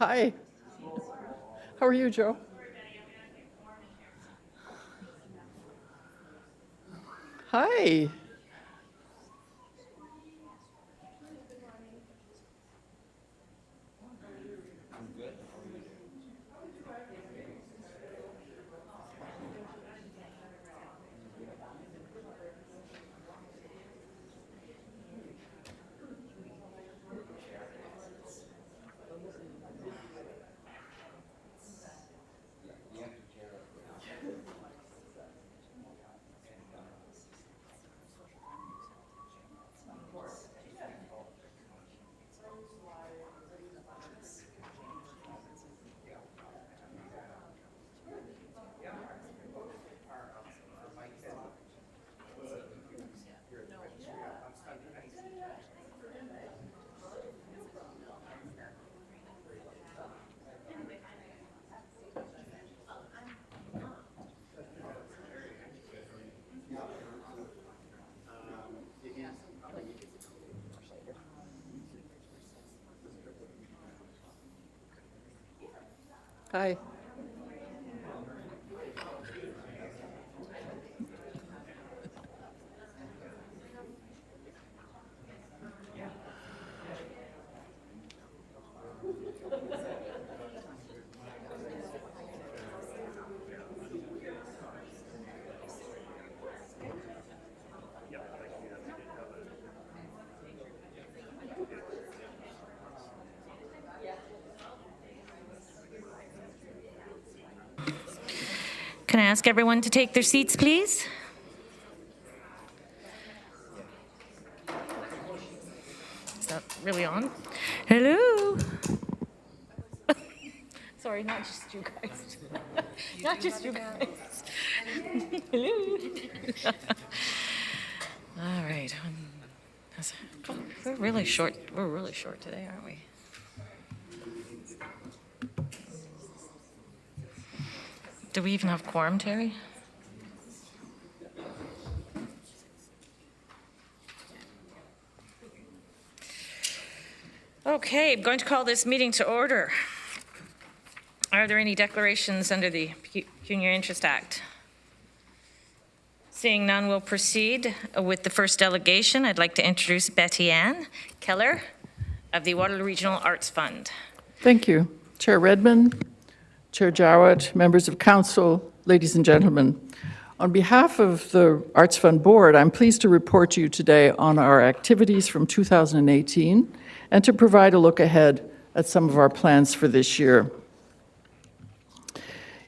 Hi. How are you, Joe? Hi. Hi. Can I ask everyone to take their seats, please? Is that really on? Hello. Sorry, not just you guys. Not just you guys. Hello. All right. We're really short. We're really short today, aren't we? Do we even have quorum, Terry? Okay, I'm going to call this meeting to order. Are there any declarations under the Pecuniary Interest Act? Seeing none, we'll proceed with the first delegation. I'd like to introduce Betty Ann Keller of the Waterloo Regional Arts Fund. Thank you. Chair Redmond, Chair Jowett, members of council, ladies and gentlemen. On behalf of the Arts Fund Board, I'm pleased to report to you today on our activities from 2018 and to provide a look ahead at some of our plans for this year.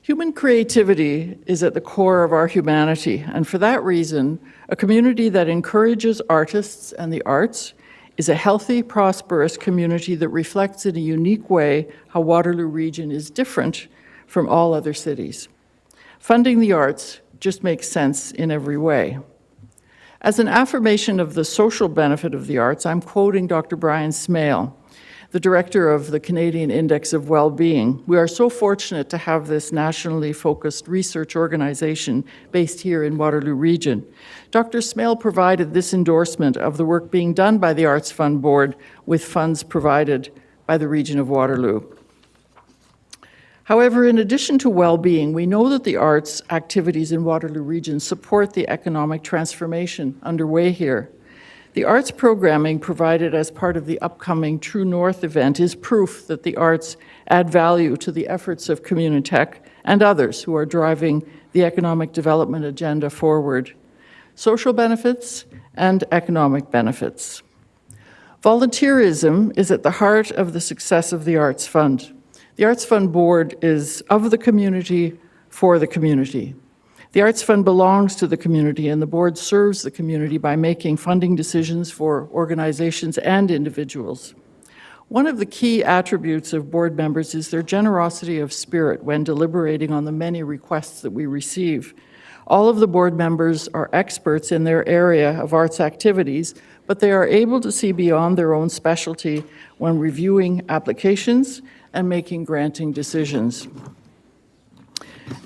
Human creativity is at the core of our humanity, and for that reason, a community that encourages artists and the arts is a healthy, prosperous community that reflects in a unique way how Waterloo Region is different from all other cities. Funding the arts just makes sense in every way. As an affirmation of the social benefit of the arts, I'm quoting Dr. Brian Smale, the director of the Canadian Index of Wellbeing. We are so fortunate to have this nationally focused research organization based here in Waterloo Region. Dr. Smale provided this endorsement of the work being done by the Arts Fund Board with funds provided by the region of Waterloo. However, in addition to well-being, we know that the arts activities in Waterloo Region support the economic transformation underway here. The arts programming provided as part of the upcoming True North event is proof that the arts add value to the efforts of Communitech and others who are driving the economic development agenda forward. Social benefits and economic benefits. Volunteerism is at the heart of the success of the Arts Fund. The Arts Fund Board is of the community for the community. The Arts Fund belongs to the community, and the board serves the community by making funding decisions for organizations and individuals. One of the key attributes of board members is their generosity of spirit when deliberating on the many requests that we receive. All of the board members are experts in their area of arts activities, but they are able to see beyond their own specialty when reviewing applications and making granting decisions.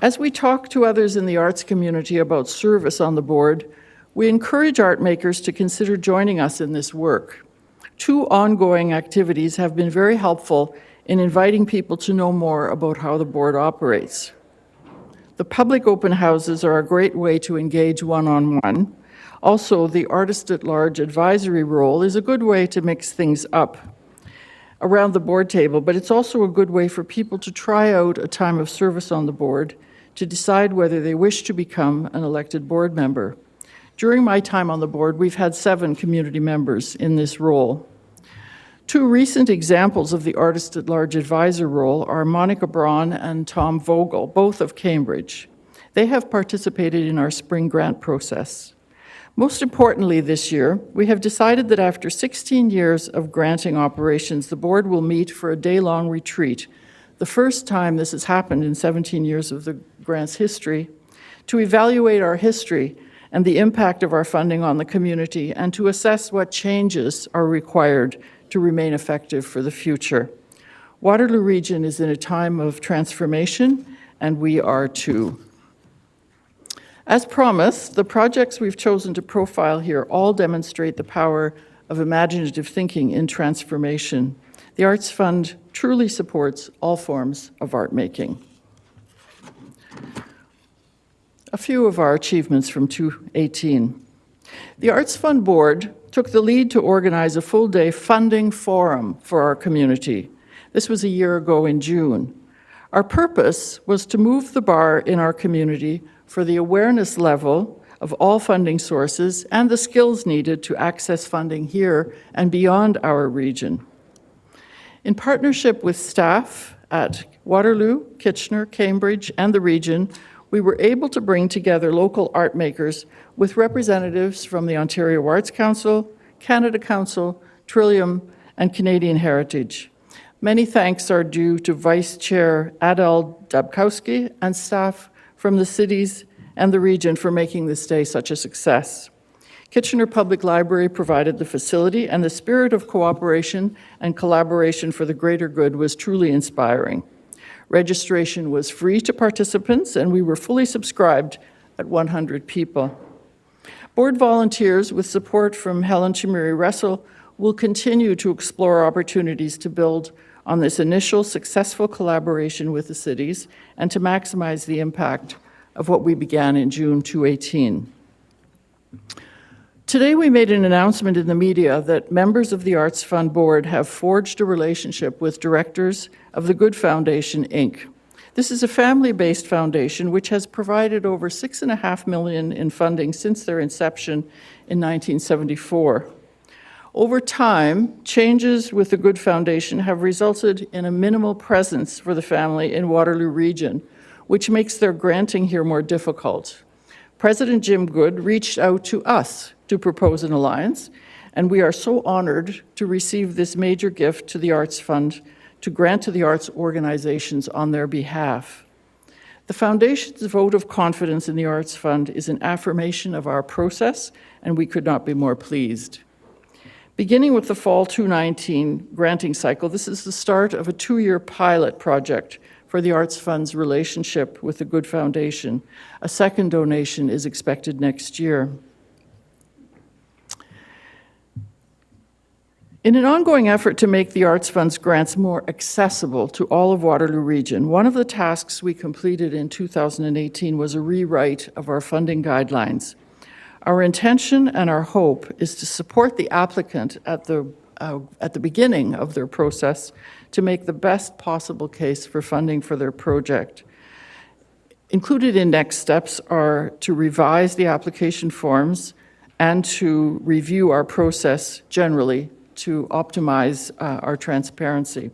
As we talk to others in the arts community about service on the board, we encourage art makers to consider joining us in this work. 2 ongoing activities have been very helpful in inviting people to know more about how the board operates. The public open houses are a great way to engage one-on-one. Also, the artist-at-large advisory role is a good way to mix things up around the board table, but it's also a good way for people to try out a time of service on the board to decide whether they wish to become an elected board member. During my time on the board, we've had 7 community members in this role. 2 recent examples of the Artist-at-Large advisor role are Monica Braun and Tom Vogel, both of Cambridge. They have participated in our spring grant process. Most importantly this year, we have decided that after 16 years of granting operations, the board will meet for a day-long retreat, the first time this has happened in 17 years of the grant's history, to evaluate our history and the impact of our funding on the community and to assess what changes are required to remain effective for the future. Waterloo Region is in a time of transformation, and we are too. As promised, the projects we've chosen to profile here all demonstrate the power of imaginative thinking in transformation. The Arts Fund truly supports all forms of art making. A few of our achievements from 2018. The Arts Fund Board took the lead to organize a full-day funding forum for our community. This was a year ago in June. Our purpose was to move the bar in our community for the awareness level of all funding sources and the skills needed to access funding here and beyond our region. In partnership with staff at Waterloo, Kitchener, Cambridge, and the region, we were able to bring together local art makers with representatives from the Ontario Arts Council, Canada Council, Trillium, and Canadian Heritage. Many thanks are due to Vice Chair Adele Dabkowski and staff from the cities and the region for making this day such a success. Kitchener Public Library provided the facility, and the spirit of cooperation and collaboration for the greater good was truly inspiring. Registration was free to participants, and we were fully subscribed at 100 people. Board volunteers, with support from Helen Chimeri Russell, will continue to explore opportunities to build on this initial successful collaboration with the cities and to maximize the impact of what we began in June 2018. Today we made an announcement in the media that members of the Arts Fund Board have forged a relationship with directors of the Good Foundation, Inc. This is a family-based foundation which has provided over $6.5 million in funding since their inception in 1974. Over time, changes with the Good Foundation have resulted in a minimal presence for the family in Waterloo Region, which makes their granting here more difficult. President Jim Good reached out to us to propose an alliance, and we are so honored to receive this major gift to the Arts Fund to grant to the arts organizations on their behalf. The Foundation's vote of confidence in the Arts Fund is an affirmation of our process, and we could not be more pleased. Beginning with the fall 2019 granting cycle, this is the start of a 2-year pilot project for the Arts Fund's relationship with the Good Foundation. A second donation is expected next year. In an ongoing effort to make the Arts Fund's grants more accessible to all of Waterloo Region, one of the tasks we completed in 2018 was a rewrite of our funding guidelines. Our intention and our hope is to support the applicant at the beginning of their process to make the best possible case for funding for their project. Included in next steps are to revise the application forms and to review our process generally to optimize our transparency.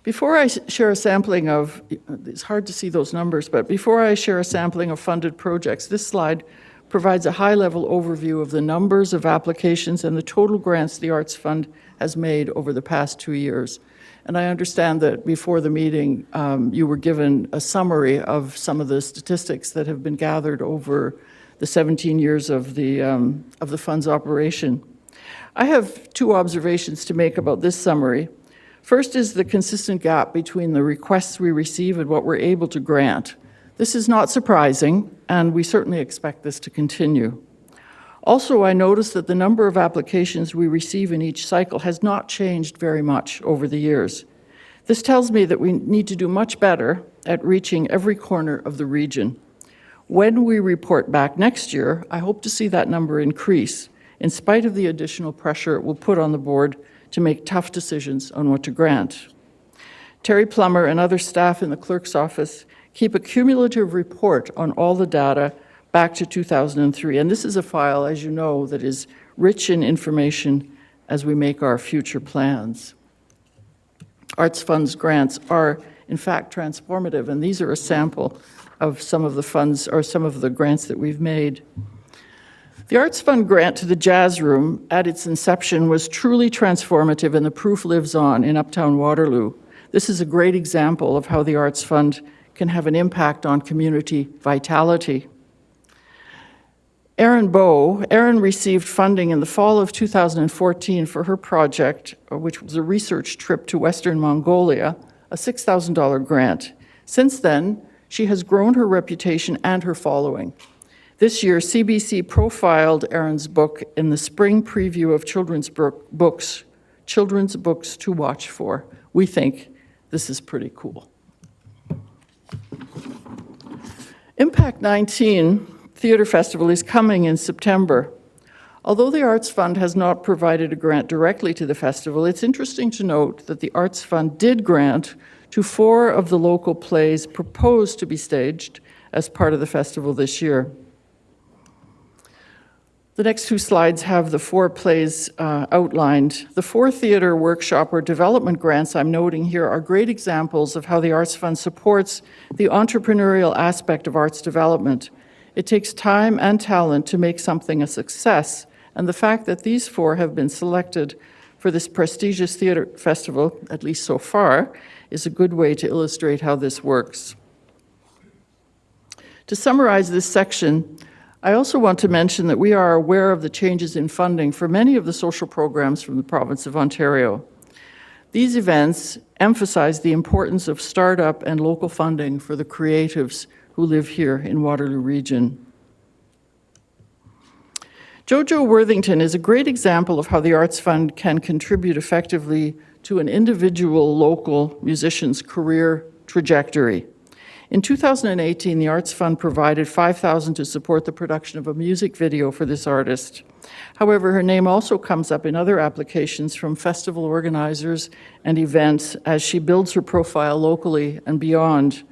Before I share a sampling of, it's hard to see those numbers, but before I share a sampling of funded projects, this slide provides a high-level overview of the numbers of applications and the total grants the Arts Fund has made over the past 2 years. And I understand that before the meeting, you were given a summary of some of the statistics that have been gathered over the 17 years of the fund's operation. I have 2 observations to make about this summary. First is the consistent gap between the requests we receive and what we're able to grant. This is not surprising, and we certainly expect this to continue. Also, I noticed that the number of applications we receive in each cycle has not changed very much over the years. This tells me that we need to do much better at reaching every corner of the region. When we report back next year, I hope to see that number increase, in spite of the additional pressure it will put on the board to make tough decisions on what to grant. Terry Plummer and other staff in the clerk's office keep a cumulative report on all the data back to 2003. And this is a file, as you know, that is rich in information as we make our future plans. Arts Fund's grants are, in fact, transformative, and these are a sample of some of the funds or some of the grants that we've made. The Arts Fund grant to the Jazz Room at its inception was truly transformative, and the proof lives on in Uptown Waterloo. This is a great example of how the Arts Fund can have an impact on community vitality. Erin received funding in the fall of 2014 for her project, which was a research trip to Western Mongolia, a $6,000 grant. Since then, she has grown her reputation and her following. This year, CBC profiled Erin's book in the spring preview of children's books to watch for. We think this is pretty cool. Impact 19 Theatre Festival is coming in September. Although the Arts Fund has not provided a grant directly to the festival, it's interesting to note that the Arts Fund did grant to 4 of the local plays proposed to be staged as part of the festival this year. The next 2 slides have the 4 plays outlined. The 4 theatre workshop or development grants I'm noting here are great examples of how the Arts Fund supports the entrepreneurial aspect of arts development. It takes time and talent to make something a success, and the fact that these 4 have been selected for this prestigious theatre festival, at least so far, is a good way to illustrate how this works. To summarize this section, I also want to mention that we are aware of the changes in funding for many of the social programs from the province of Ontario. These events emphasize the importance of startup and local funding for the creatives who live here in Waterloo Region. Jojo Worthington is a great example of how the Arts Fund can contribute effectively to an individual local musician's career trajectory. In 2018, the Arts Fund provided $5,000 to support the production of a music video for this artist. However, her name also comes up in other applications from festival organizers and events as she builds her profile locally and beyond.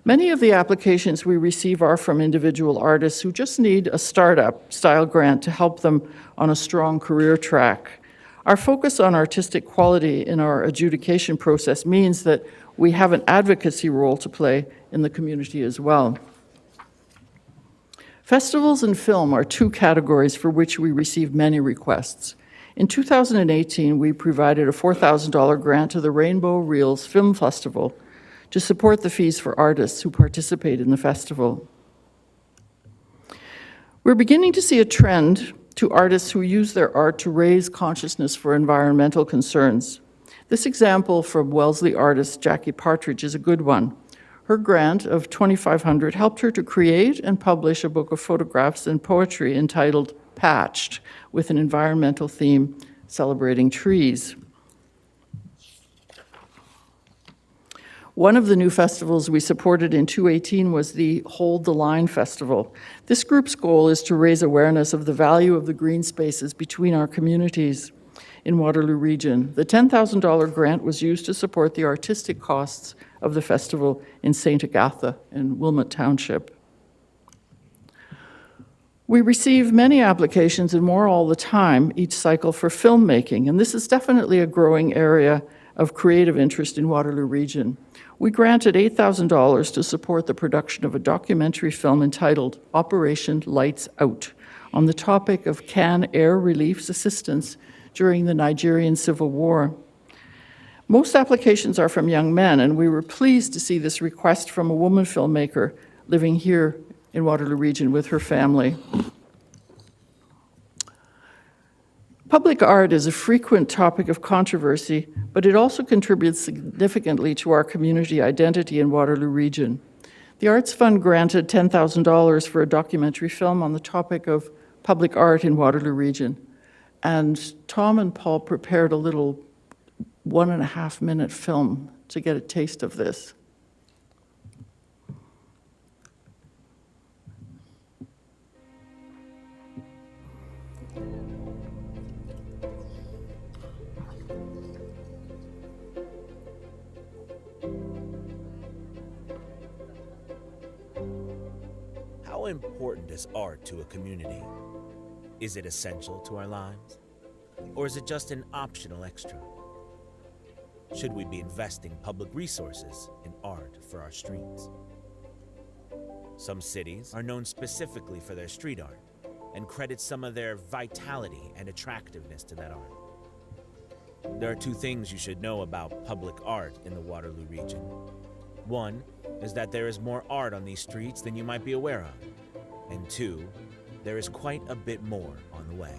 Many of the applications we receive are from individual artists who just need a startup-style grant to help them on a strong career track. Our focus on artistic quality in our adjudication process means that we have an advocacy role to play in the community as well. Festivals and film are 2 categories for which we receive many requests. In 2018, we provided a $4,000 grant to the Rainbow Reels Film Festival to support the fees for artists who participate in the festival. We're beginning to see a trend to artists who use their art to raise consciousness for environmental concerns. This example from Wellesley artist Jackie Partridge is a good one. Her grant of $2,500 helped her to create and publish a book of photographs and poetry entitled Patched, with an environmental theme celebrating trees. One of the new festivals we supported in 2018 was the Hold the Line Festival. This group's goal is to raise awareness of the value of the green spaces between our communities in Waterloo Region. The $10,000 grant was used to support the artistic costs of the festival in St. Agatha in Wilmot Township. We receive many applications and more all the time each cycle for filmmaking, and this is definitely a growing area of creative interest in Waterloo Region. We granted $8,000 to support the production of a documentary film entitled Operation Lights Out on the topic of Can Air Relief's assistance during the Nigerian Civil War. Most applications are from young men, and we were pleased to see this request from a woman filmmaker living here in Waterloo Region with her family. Public art is a frequent topic of controversy, but it also contributes significantly to our community identity in Waterloo Region. The Arts Fund granted $10,000 for a documentary film on the topic of public art in Waterloo Region. And Tom and Paul prepared a little 1.5-minute film to get a taste of this. How important is art to a community? Is it essential to our lives? Or is it just an optional extra? Should we be investing public resources in art for our streets? Some cities are known specifically for their street art and credit some of their vitality and attractiveness to that art. There are two things you should know about public art in the Waterloo region. One is that there is more art on these streets than you might be aware of. And two, there is quite a bit more on the way.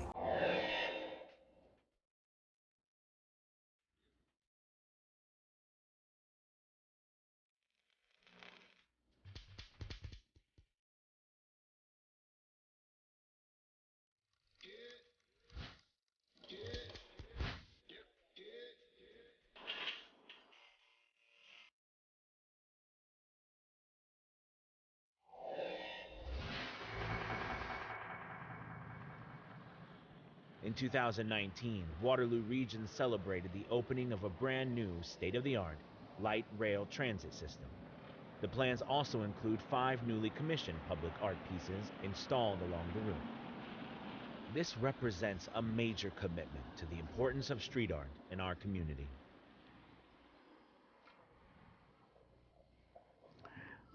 In 2019, Waterloo Region celebrated the opening of a brand new state-of-the-art light rail transit system. The plans also include 5 newly commissioned public art pieces installed along the route. This represents a major commitment to the importance of street art in our community.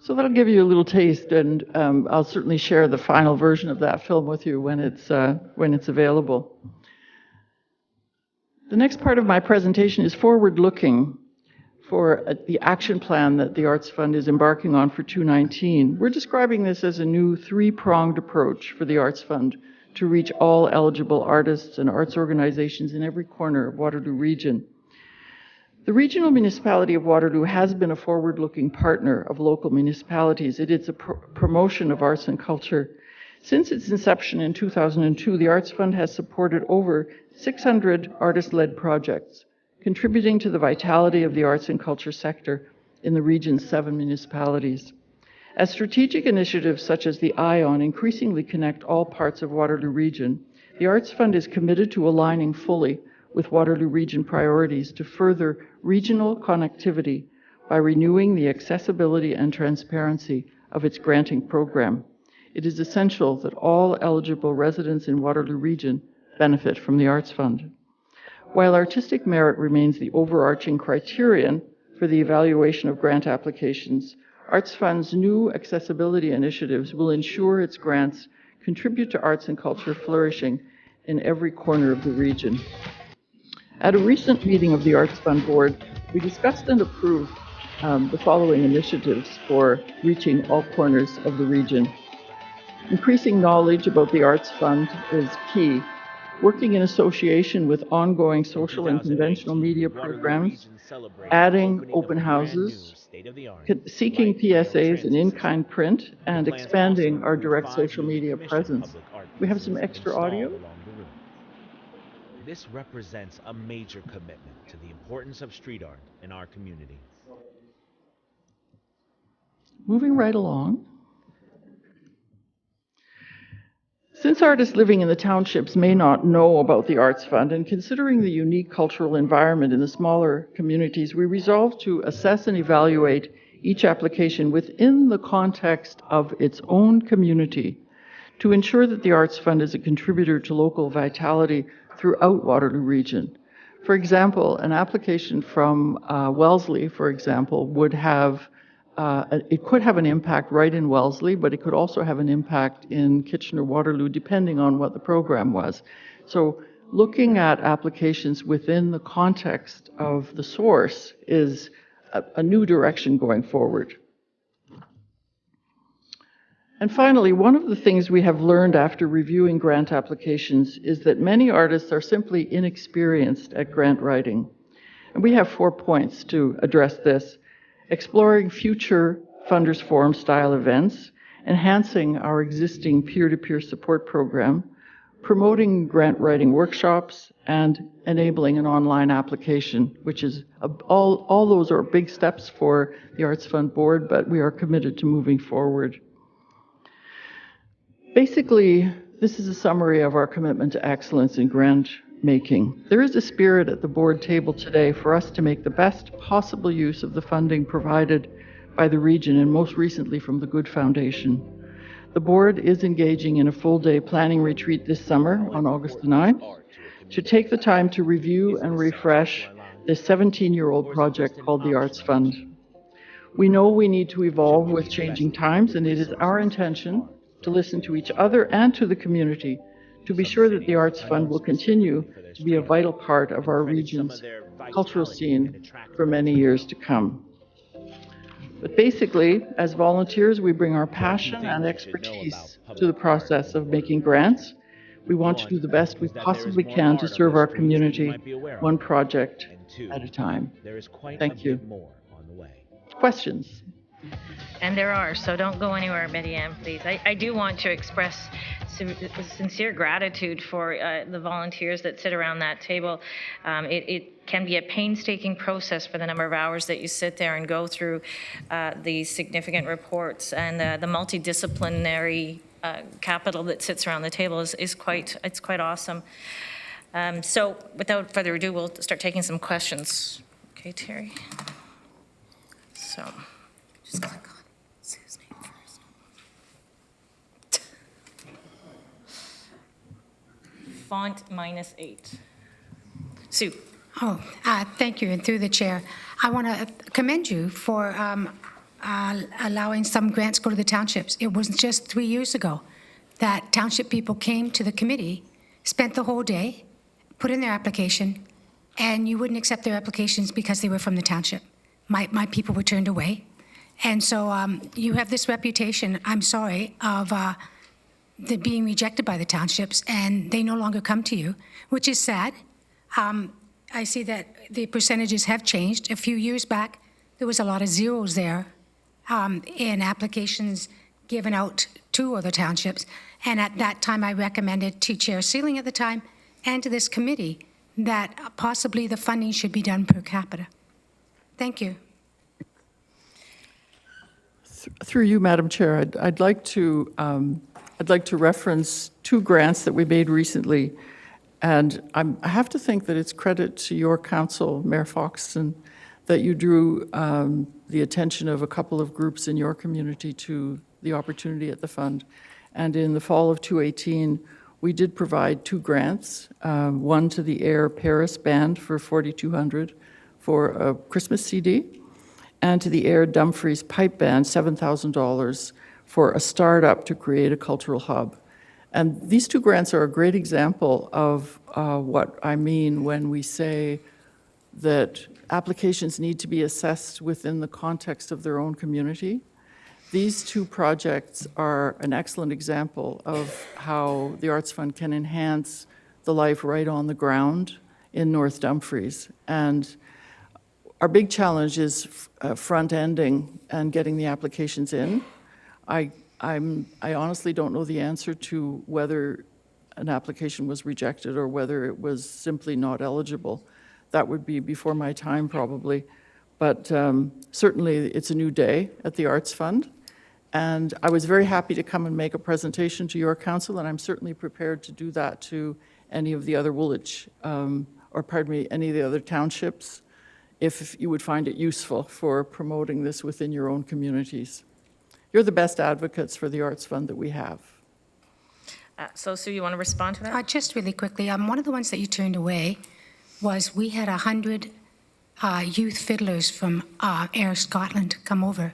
So that'll give you a little taste, and I'll certainly share the final version of that film with you when it's available. The next part of my presentation is forward-looking for the action plan that the Arts Fund is embarking on for 2019. We're describing this as a new 3-pronged approach for the Arts Fund to reach all eligible artists and arts organizations in every corner of Waterloo Region. The Regional Municipality of Waterloo has been a forward-looking partner of local municipalities. It is a promotion of arts and culture. Since its inception in 2002, the Arts Fund has supported over 600 artist-led projects, contributing to the vitality of the arts and culture sector in the region's 7 municipalities. As strategic initiatives such as the ION increasingly connect all parts of Waterloo Region, the Arts Fund is committed to aligning fully with Waterloo Region priorities to further regional connectivity by renewing the accessibility and transparency of its granting program. It is essential that all eligible residents in Waterloo Region benefit from the Arts Fund. While artistic merit remains the overarching criterion for the evaluation of grant applications, Arts Fund's new accessibility initiatives will ensure its grants contribute to arts and culture flourishing in every corner of the region. At a recent meeting of the Arts Fund Board, we discussed and approved the following initiatives for reaching all corners of the region. Increasing knowledge about the Arts Fund is key. Working in association with ongoing social and conventional media programs, adding open houses, seeking PSAs and in-kind print, and expanding our direct social media presence. We have some extra audio. This represents a major commitment to the importance of street art in our community. Moving right along. Since artists living in the townships may not know about the Arts Fund, and considering the unique cultural environment in the smaller communities, we resolved to assess and evaluate each application within the context of its own community to ensure that the Arts Fund is a contributor to local vitality throughout Waterloo Region. For example, an application from Wellesley, for example, would have it could have an impact right in Wellesley, but it could also have an impact in Kitchener-Waterloo, depending on what the program was. So looking at applications within the context of the source is a new direction going forward. And finally, one of the things we have learned after reviewing grant applications is that many artists are simply inexperienced at grant writing. And we have 4 points to address this: exploring future Funders Forum style events, enhancing our existing peer-to-peer support program, promoting grant writing workshops, and enabling an online application, which is all those are big steps for the Arts Fund Board, but we are committed to moving forward. Basically, this is a summary of our commitment to excellence in grant making. There is a spirit at the board table today for us to make the best possible use of the funding provided by the region and most recently from the Good Foundation. The board is engaging in a full-day planning retreat this summer on August the 9th to take the time to review and refresh this 17-year-old project called the Arts Fund. We know we need to evolve with changing times, and it is our intention to listen to each other and to the community to be sure that the Arts Fund will continue to be a vital part of our region's cultural scene for many years to come. But basically, as volunteers, we bring our passion and expertise to the process of making grants. We want to do the best we possibly can to serve our community, one project at a time. Thank you. Questions? And there are, so don't go anywhere, Betty Ann, please. I do want to express sincere gratitude for the volunteers that sit around that table. It can be a painstaking process for the number of hours that you sit there and go through these significant reports, and the multidisciplinary capital that sits around the table is quite awesome. So without further ado, we'll start taking some questions. Okay, Terry. So just click on Sue's name first. Font -8. Sue. Oh, thank you, and through the chair, I want to commend you for allowing some grants go to the townships. It wasn't just 3 years ago that township people came to the committee, spent the whole day, put in their application, and you wouldn't accept their applications because they were from the township. My people were turned away. And so you have this reputation, I'm sorry, of being rejected by the townships, and they no longer come to you, which is sad. I see that the percentages have changed. A few years back, there was a lot of zeros there in applications given out to other townships. And at that time, I recommended to Chair Sealing at the time and to this committee that possibly the funding should be done per capita. Thank you. Through you, Madam Chair, I'd like to reference 2 grants that we made recently, and I have to think that it's credit to your council, Mayor Foxton, that you drew the attention of a couple of groups in your community to the opportunity at the fund. And in the fall of 2018, we did provide 2 grants, one to the Air Paris Band for $4,200 for a Christmas CD, and to the Air Dumfries Pipe Band, $7,000 for a startup to create a cultural hub. And these 2 grants are a great example of what I mean when we say that applications need to be assessed within the context of their own community. These 2 projects are an excellent example of how the Arts Fund can enhance the life right on the ground in North Dumfries. And our big challenge is front-ending and getting the applications in. I honestly don't know the answer to whether an application was rejected or whether it was simply not eligible. That would be before my time probably. But certainly it's a new day at the Arts Fund. And I was very happy to come and make a presentation to your council, and I'm certainly prepared to do that to any of the other Woolwich, any of the other townships, if you would find it useful for promoting this within your own communities. You're the best advocates for the Arts Fund that we have. So, Sue, you want to respond to that? Just really quickly, one of the ones that you turned away was we had 100 youth fiddlers from Air Scotland come over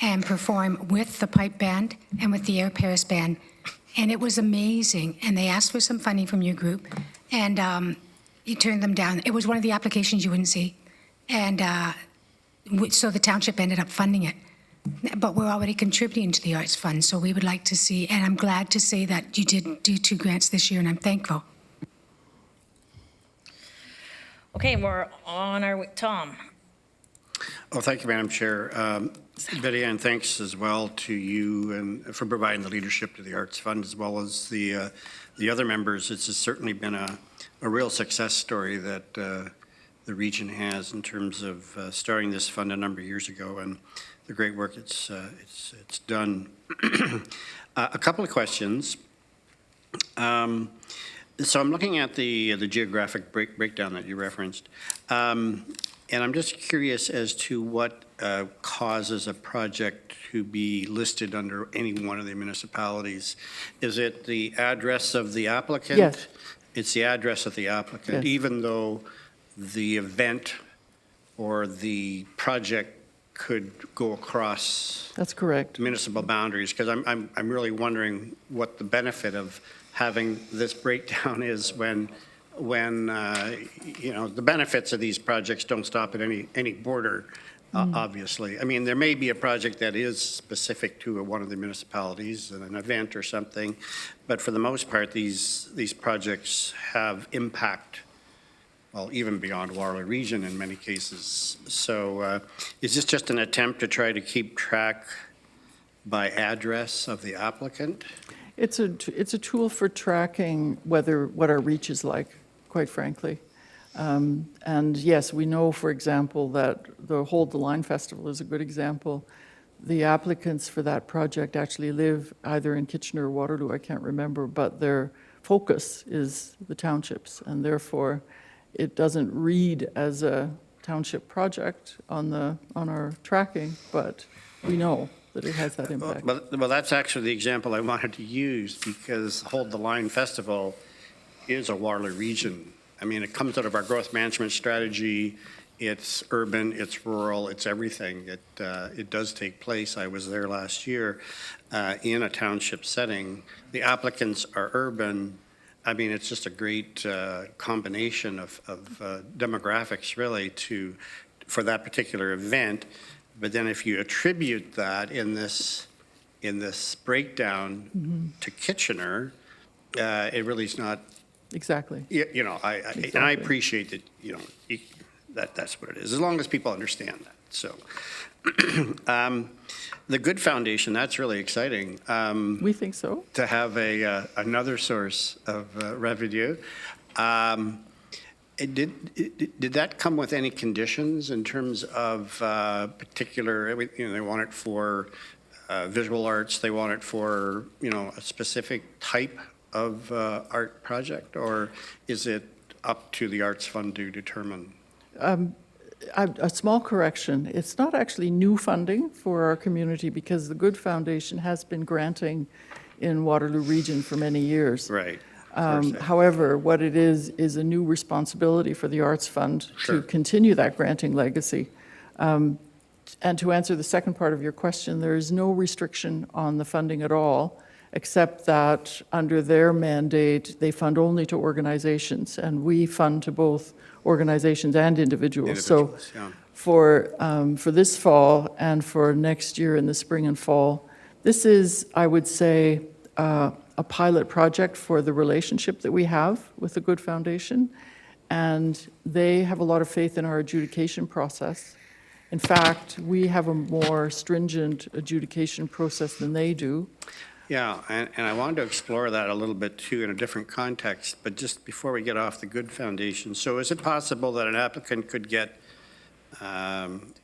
and perform with the pipe band and with the Air Paris Band. And it was amazing. And they asked for some funding from your group, and you turned them down. It was one of the applications you wouldn't see. And so the township ended up funding it. But we're already contributing to the Arts Fund, so we would like to see, and I'm glad to say that you did do 2 grants this year, and I'm thankful. Okay, we're on our way. Tom. Well, thank you, Madam Chair. Betty Ann, thanks as well to you and for providing the leadership to the Arts Fund as well as the other members. It's certainly been a real success story that the region has in terms of starting this fund a number of years ago and the great work it's done. A couple of questions. So I'm looking at the geographic breakdown that you referenced. And I'm just curious as to what causes a project to be listed under any one of the municipalities. Is it the address of the applicant? Yes. It's the address of the applicant, Yes. even though the event or the project could go across That's correct. municipal boundaries, because I'm really wondering what the benefit of having this breakdown is when you know, the benefits of these projects don't stop at any border, obviously. I mean, there may be a project that is specific to one of the municipalities and an event or something, but for the most part, these projects have impact, well, even beyond Waterloo region in many cases. So is this just an attempt to try to keep track by address of the applicant? It's a tool for tracking what our reach is like, quite frankly. And yes, we know, for example, that the Hold the Line Festival is a good example. The applicants for that project actually live either in Kitchener or Waterloo, I can't remember, but their focus is the townships, and therefore it doesn't read as a township project on our tracking, but we know that it has that impact. Well, that's actually the example I wanted to use, because Hold the Line Festival is a Waterloo region. I mean, it comes out of our growth management strategy. It's urban, it's rural, it's everything. It does take place. I was there last year in a township setting. The applicants are urban. I mean, it's just a great combination of demographics, really, for that particular event. But then if you attribute that in this breakdown to Kitchener, it really is not. Exactly. You know, Exactly. And I appreciate that, you know, that's what it is, as long as people understand that. So the Good Foundation, that's really exciting. We think so. To have another source of revenue. Did that come with any conditions in terms of particular, you know, they want it for visual arts, they want it for, you know, a specific type of art project, or is it up to the Arts Fund to determine? A small correction. It's not actually new funding for our community, because the Good Foundation has been granting in Waterloo region for many years. Right. However, what it is a new responsibility for the Arts Fund Sure. to continue that granting legacy. And to answer the second part of your question, there is no restriction on the funding at all, except that under their mandate, they fund only to organizations, and we fund to both organizations and individuals. So Yeah. for this fall and for next year in the spring and fall, this is, I would say, a pilot project for the relationship that we have with the Good Foundation, and they have a lot of faith in our adjudication process. In fact, we have a more stringent adjudication process than they do. Yeah, and I wanted to explore that a little bit too in a different context, but just before we get off the Good Foundation, so is it possible that an applicant could get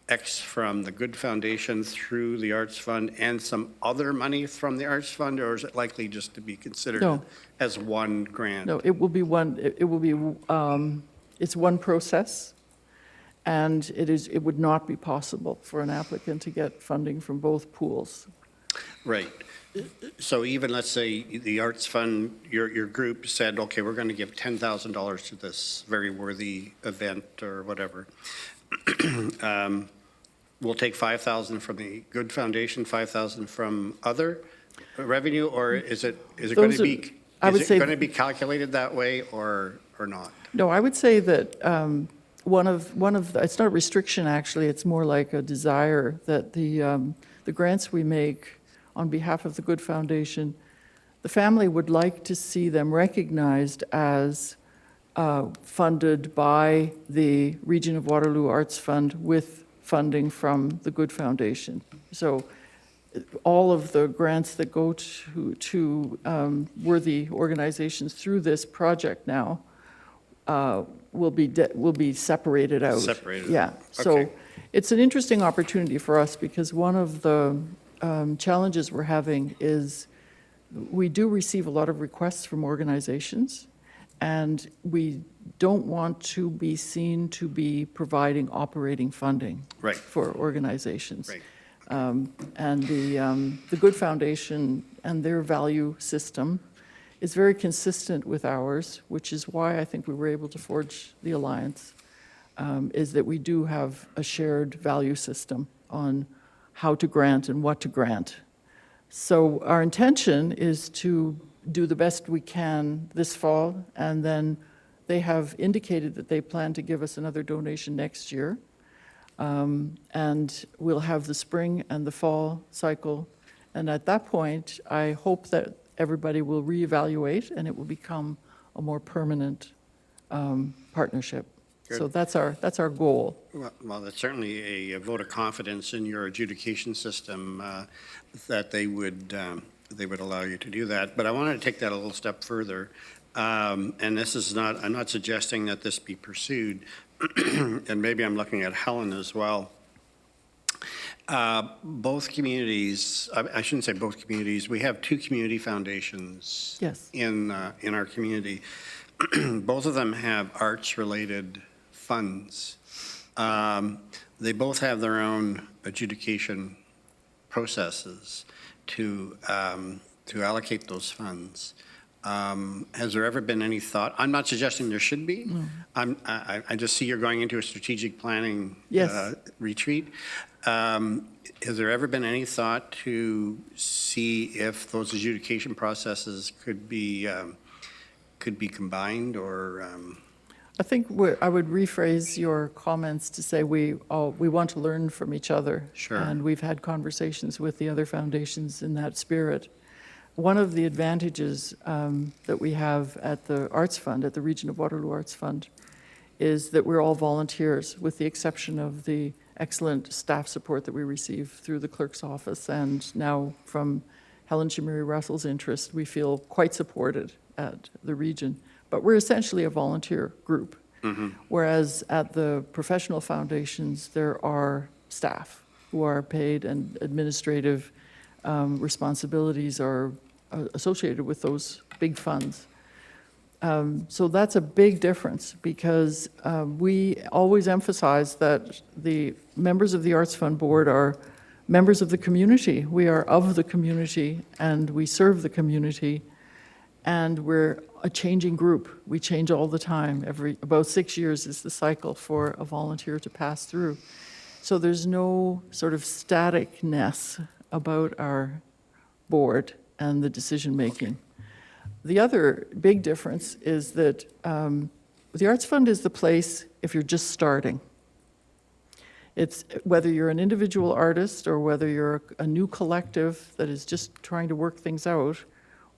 X from the Good Foundation through the Arts Fund and some other money from the Arts Fund, or is it likely just to be considered No. as one grant? No, it will be one, it's one process, and it would not be possible for an applicant to get funding from both pools. Right. So even, let's say, the Arts Fund, your group said, okay, we're going to give $10,000 to this very worthy event or whatever. We'll take $5,000 from the Good Foundation, $5,000 from other revenue, or is it going to be? I would say, going to be calculated that way or not? No, I would say that it's not a restriction, actually, it's more like a desire that the grants we make on behalf of the Good Foundation, the family would like to see them recognized as funded by the Region of Waterloo Arts Fund with funding from the Good Foundation. So all of the grants that go to worthy organizations through this project now will be separated out. Separated. Yeah. So Okay. it's an interesting opportunity for us because one of the challenges we're having is we do receive a lot of requests from organizations, and we don't want to be seen to be providing operating funding Right. for organizations. Right. And the Good Foundation and their value system is very consistent with ours, which is why I think we were able to forge the alliance, is that we do have a shared value system on how to grant and what to grant. So our intention is to do the best we can this fall, and then they have indicated that they plan to give us another donation next year. And we'll have the spring and the fall cycle. And at that point, I hope that everybody will reevaluate and it will become a more permanent partnership. So Good. that's our goal. Well, that's certainly a vote of confidence in your adjudication system that they would allow you to do that. But I wanted to take that a little step further. And this is not, I'm not suggesting that this be pursued, and maybe I'm looking at Helen as well. Both communities, I shouldn't say both communities, we have two community foundations Yes. in our community. Both of them have arts-related funds. They both have their own adjudication processes to allocate those funds. Has there ever been any thought? I'm not suggesting there should be. I just see you're going into a strategic planning Yes. retreat. Has there ever been any thought to see if those adjudication processes could be combined or? I think I would rephrase your comments to say we want to learn from each other. Sure. And we've had conversations with the other foundations in that spirit. One of the advantages that we have at the Arts Fund, at the Region of Waterloo Arts Fund, is that we're all volunteers, with the exception of the excellent staff support that we receive through the clerk's office, and now from Helen Shamiri Russell's interest, we feel quite supported at the region. But we're essentially a volunteer group, whereas at the professional foundations, there are staff who are paid, and administrative responsibilities are associated with those big funds. So that's a big difference, because we always emphasize that the members of the Arts Fund Board are members of the community. We are of the community, and we serve the community, and we're a changing group. We change all the time. About 6 years is the cycle for a volunteer to pass through. So there's no sort of staticness about our board and the decision-making. The other big difference is that the Arts Fund is the place if you're just starting. It's whether you're an individual artist or whether you're a new collective that is just trying to work things out,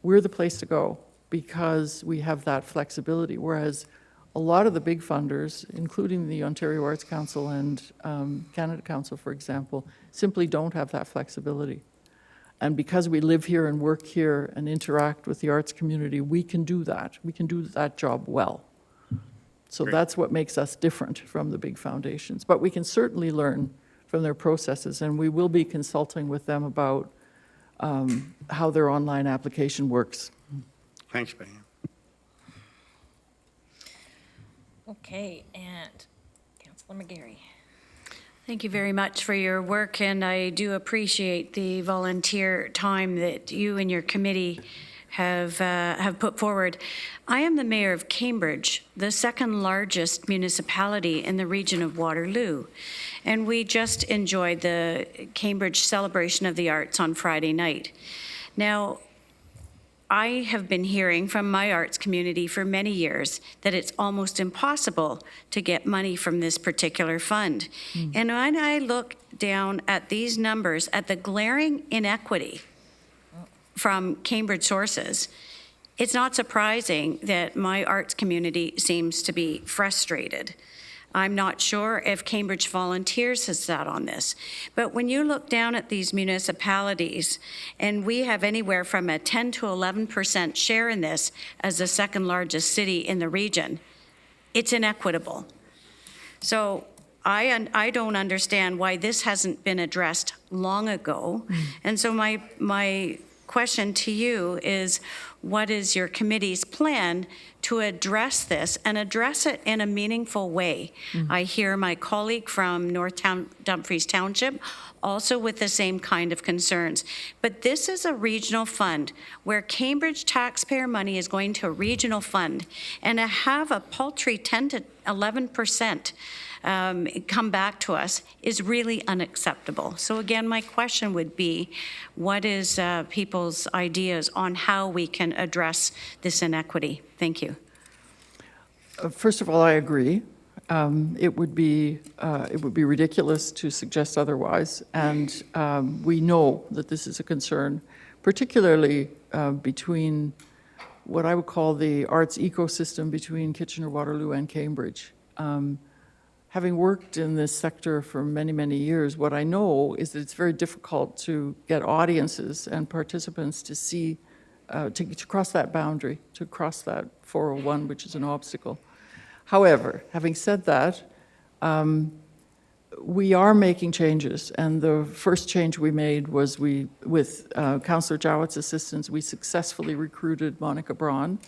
we're the place to go because we have that flexibility. Whereas a lot of the big funders, including the Ontario Arts Council and Canada Council, for example, simply don't have that flexibility. And because we live here and work here and interact with the arts community, we can do that. We can do that job well. So Great. that's what makes us different from the big foundations. But we can certainly learn from their processes, and we will be consulting with them about how their online application works. Thanks, Betty. Okay, and Councillor McGarry. Thank you very much for your work, and I do appreciate the volunteer time that you and your committee have put forward. I am the mayor of Cambridge, the second largest municipality in the region of Waterloo, and we just enjoyed the Cambridge Celebration of the Arts on Friday night. Now, I have been hearing from my arts community for many years that it's almost impossible to get money from this particular fund. And when I look down at these numbers, at the glaring inequity from Cambridge sources, it's not surprising that my arts community seems to be frustrated. I'm not sure if Cambridge Volunteers has sat on this. But when you look down at these municipalities, and we have anywhere from a 10 to 11% share in this as the second largest city in the region, it's inequitable. So I don't understand why this hasn't been addressed long ago. And so my question to you is, what is your committee's plan to address this and address it in a meaningful way? I hear my colleague from Dumfries Township also with the same kind of concerns. But this is a regional fund where Cambridge taxpayer money is going to a regional fund, and to have a paltry 10 to 11% come back to us is really unacceptable. So again, my question would be, what is people's ideas on how we can address this inequity? Thank you. First of all, I agree. It would be ridiculous to suggest otherwise, and we know that this is a concern, particularly between what I would call the arts ecosystem between Kitchener, Waterloo, and Cambridge. Having worked in this sector for many, many years, what I know is that it's very difficult to get audiences and participants to see, to cross that boundary, to cross that 401, which is an obstacle. However, having said that, we are making changes, and the first change we made was with Councillor Jowett's assistance, we successfully recruited Monica Braun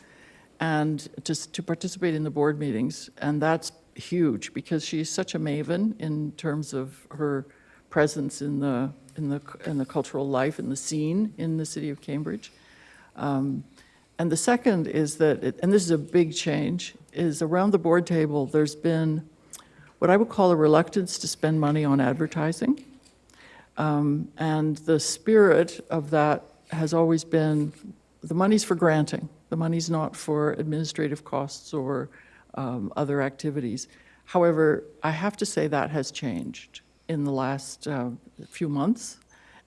and to participate in the board meetings, and that's huge because she's such a maven in terms of her presence in the cultural life and the scene in the city of Cambridge. And the second is that, and this is a big change, is around the board table there's been what I would call a reluctance to spend money on advertising. And the spirit of that has always been, the money's for granting. The money's not for administrative costs or other activities. However, I have to say that has changed in the last few months,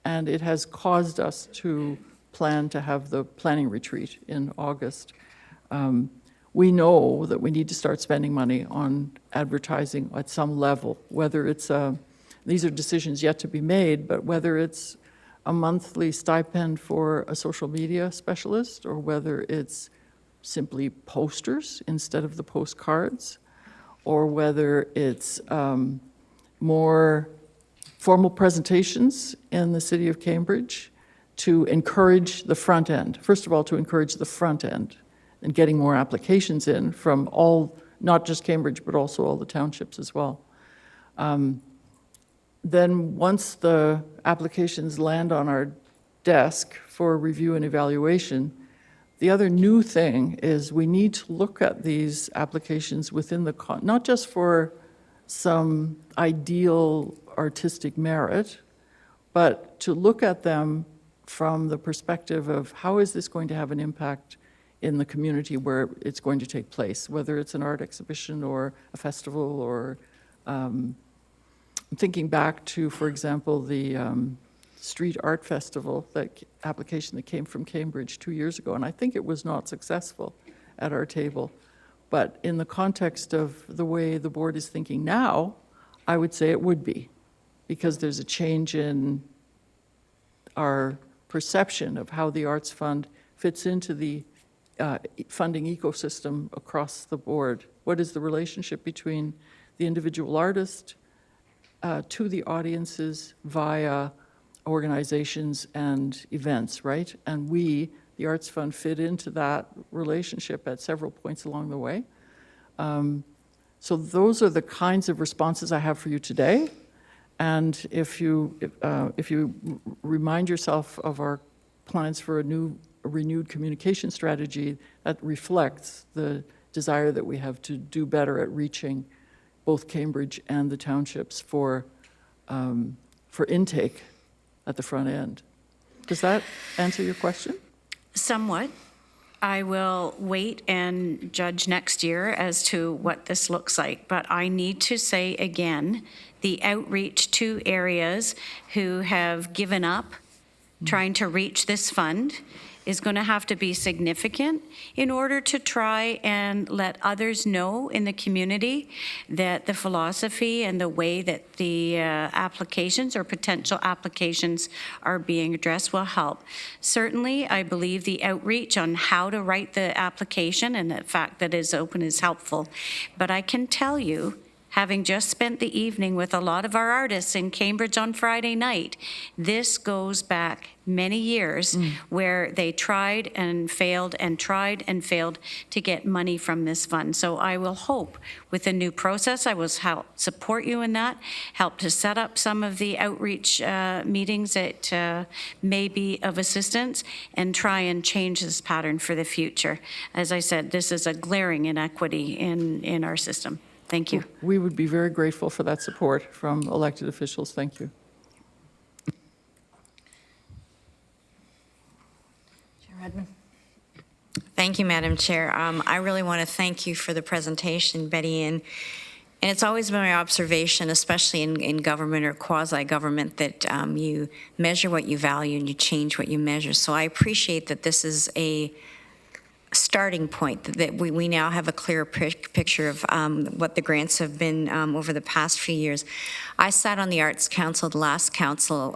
and it has caused us to plan to have the planning retreat in August. We know that we need to start spending money on advertising at some level, whether it's, these are decisions yet to be made, but whether it's a monthly stipend for a social media specialist, or whether it's simply posters instead of the postcards, or whether it's more formal presentations in the city of Cambridge to encourage the front end. First of all, to encourage the front end and getting more applications in from all, not just Cambridge, but also all the townships as well. Then once the applications land on our desk for review and evaluation, the other new thing is we need to look at these applications within the, not just for some ideal artistic merit, but to look at them from the perspective of how is this going to have an impact in the community where it's going to take place, whether it's an art exhibition or a festival, or I'm thinking back to, for example, the Street Art Festival, that application that came from Cambridge 2 years ago, and I think it was not successful at our table. But in the context of the way the board is thinking now, I would say it would be, because there's a change in our perception of how the Arts Fund fits into the funding ecosystem across the board. What is the relationship between the individual artist to the audiences via organizations and events, right? And we, the Arts Fund, fit into that relationship at several points along the way. So those are the kinds of responses I have for you today. And if you remind yourself of our plans for a renewed communication strategy, that reflects the desire that we have to do better at reaching both Cambridge and the townships for intake at the front end. Does that answer your question? Somewhat. I will wait and judge next year as to what this looks like. But I need to say again, the outreach to areas who have given up trying to reach this fund is going to have to be significant in order to try and let others know in the community that the philosophy and the way that the applications or potential applications are being addressed will help. Certainly, I believe the outreach on how to write the application and the fact that it's open is helpful. But I can tell you, having just spent the evening with a lot of our artists in Cambridge on Friday night, this goes back many years where they tried and failed to get money from this fund. So I will hope with the new process, I will help support you in that, help to set up some of the outreach meetings that may be of assistance, and try and change this pattern for the future. As I said, this is a glaring inequity in our system. Thank you. We would be very grateful for that support from elected officials. Thank you. Chair Redmond. Thank you, Madam Chair. I really want to thank you for the presentation, Betty Ann. And it's always been my observation, especially in government or quasi-government, that you measure what you value and you change what you measure. So I appreciate that this is a starting point, that we now have a clearer picture of what the grants have been over the past few years. I sat on the Arts Council, the last council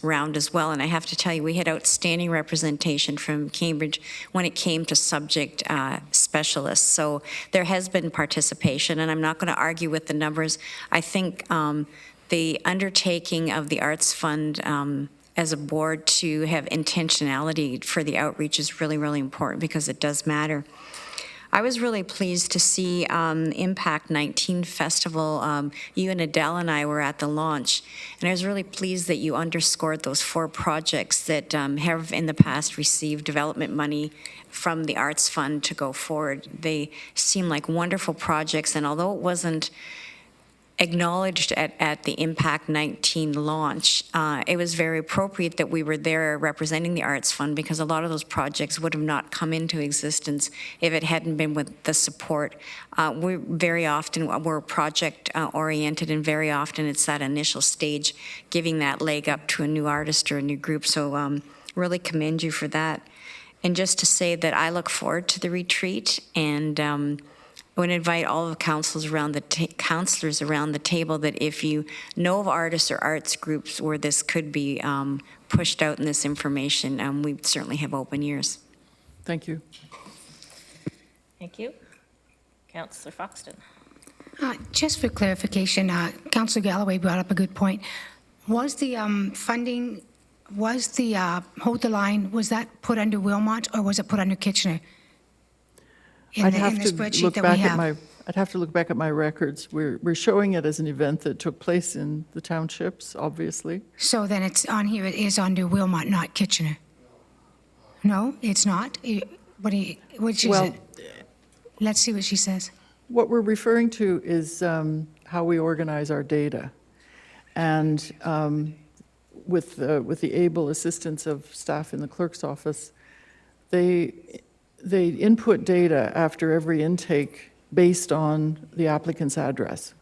round as well, and I have to tell you, we had outstanding representation from Cambridge when it came to subject specialists. So there has been participation, and I'm not going to argue with the numbers. I think the undertaking of the Arts Fund as a board to have intentionality for the outreach is really, really important, because it does matter. I was really pleased to see Impact 19 Festival. You and Adele and I were at the launch, and I was really pleased that you underscored those 4 projects that have in the past received development money from the Arts Fund to go forward. They seem like wonderful projects, and although it wasn't acknowledged at the Impact 19 launch, it was very appropriate that we were there representing the Arts Fund, because a lot of those projects would have not come into existence if it hadn't been with the support. We very often, we're project oriented, and very often it's that initial stage, giving that leg up to a new artist or a new group. So really commend you for that. And just to say that I look forward to the retreat, and I would invite all of the councilors around the table that if you know of artists or arts groups where this could be pushed out in this information, we certainly have open ears. Thank you. Thank you. Councillor Foxton. Just for clarification, Councillor Galloway brought up a good point. Was the funding, was the Hold the Line, was that put under Wilmot, or was it put under Kitchener? I'd have to look back at my records. We're showing it as an event that took place in the townships, obviously. So then it's on here, it is under Wilmot, not Kitchener? No, it's not? Which is it? Let's see what she says. What we're referring to is how we organize our data. And with the able assistance of staff in the clerk's office, they input data after every intake based on the applicant's address.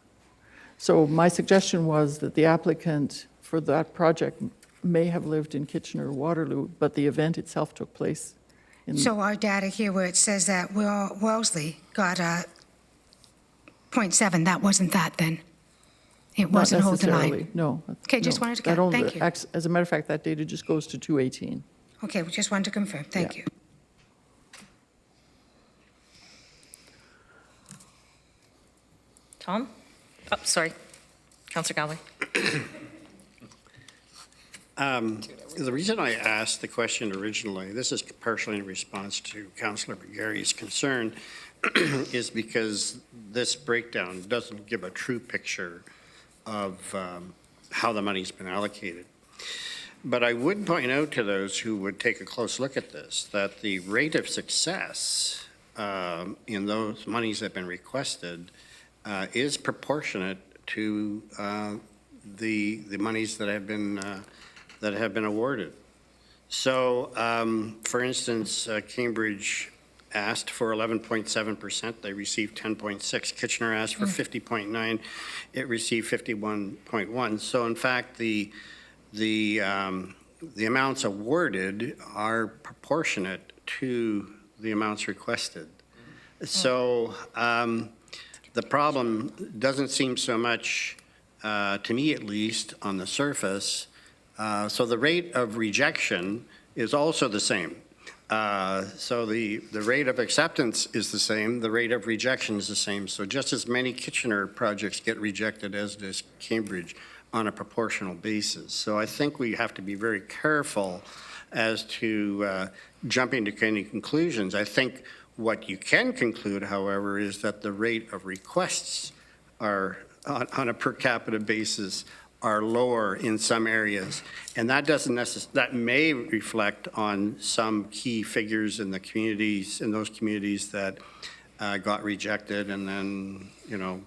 So my suggestion was that the applicant for that project may have lived in Kitchener or Waterloo, but the event itself took place in... So our data here where it says that Wellesley got a 0.7, that wasn't that then? It wasn't Hold the Line? No. Okay, just wanted to get, thank you. As a matter of fact, that data just goes to 218. Okay, we just wanted to confirm, thank you. Tom? Oh, sorry. Councillor Galloway. The reason I asked the question originally, this is partially in response to Councillor Gary's concern, is because this breakdown doesn't give a true picture of how the money's been allocated. But I would point out to those who would take a close look at this that the rate of success in those monies that have been requested is proportionate to the monies that have been awarded. So, for instance, Cambridge asked for 11.7%. They received 10.6. Kitchener asked for 50.9. It received 51.1. So, in fact, the the amounts awarded are proportionate to the amounts requested. So the problem doesn't seem so much, to me at least, on the surface. So the rate of rejection is also the same. So the rate of acceptance is the same, the rate of rejection is the same. So just as many Kitchener projects get rejected as does Cambridge on a proportional basis. So I think we have to be very careful as to jumping to any conclusions. I think what you can conclude, however, is that the rate of requests are, on a per capita basis, are lower in some areas. And that that may reflect on some key figures in the communities, in those communities that got rejected and then,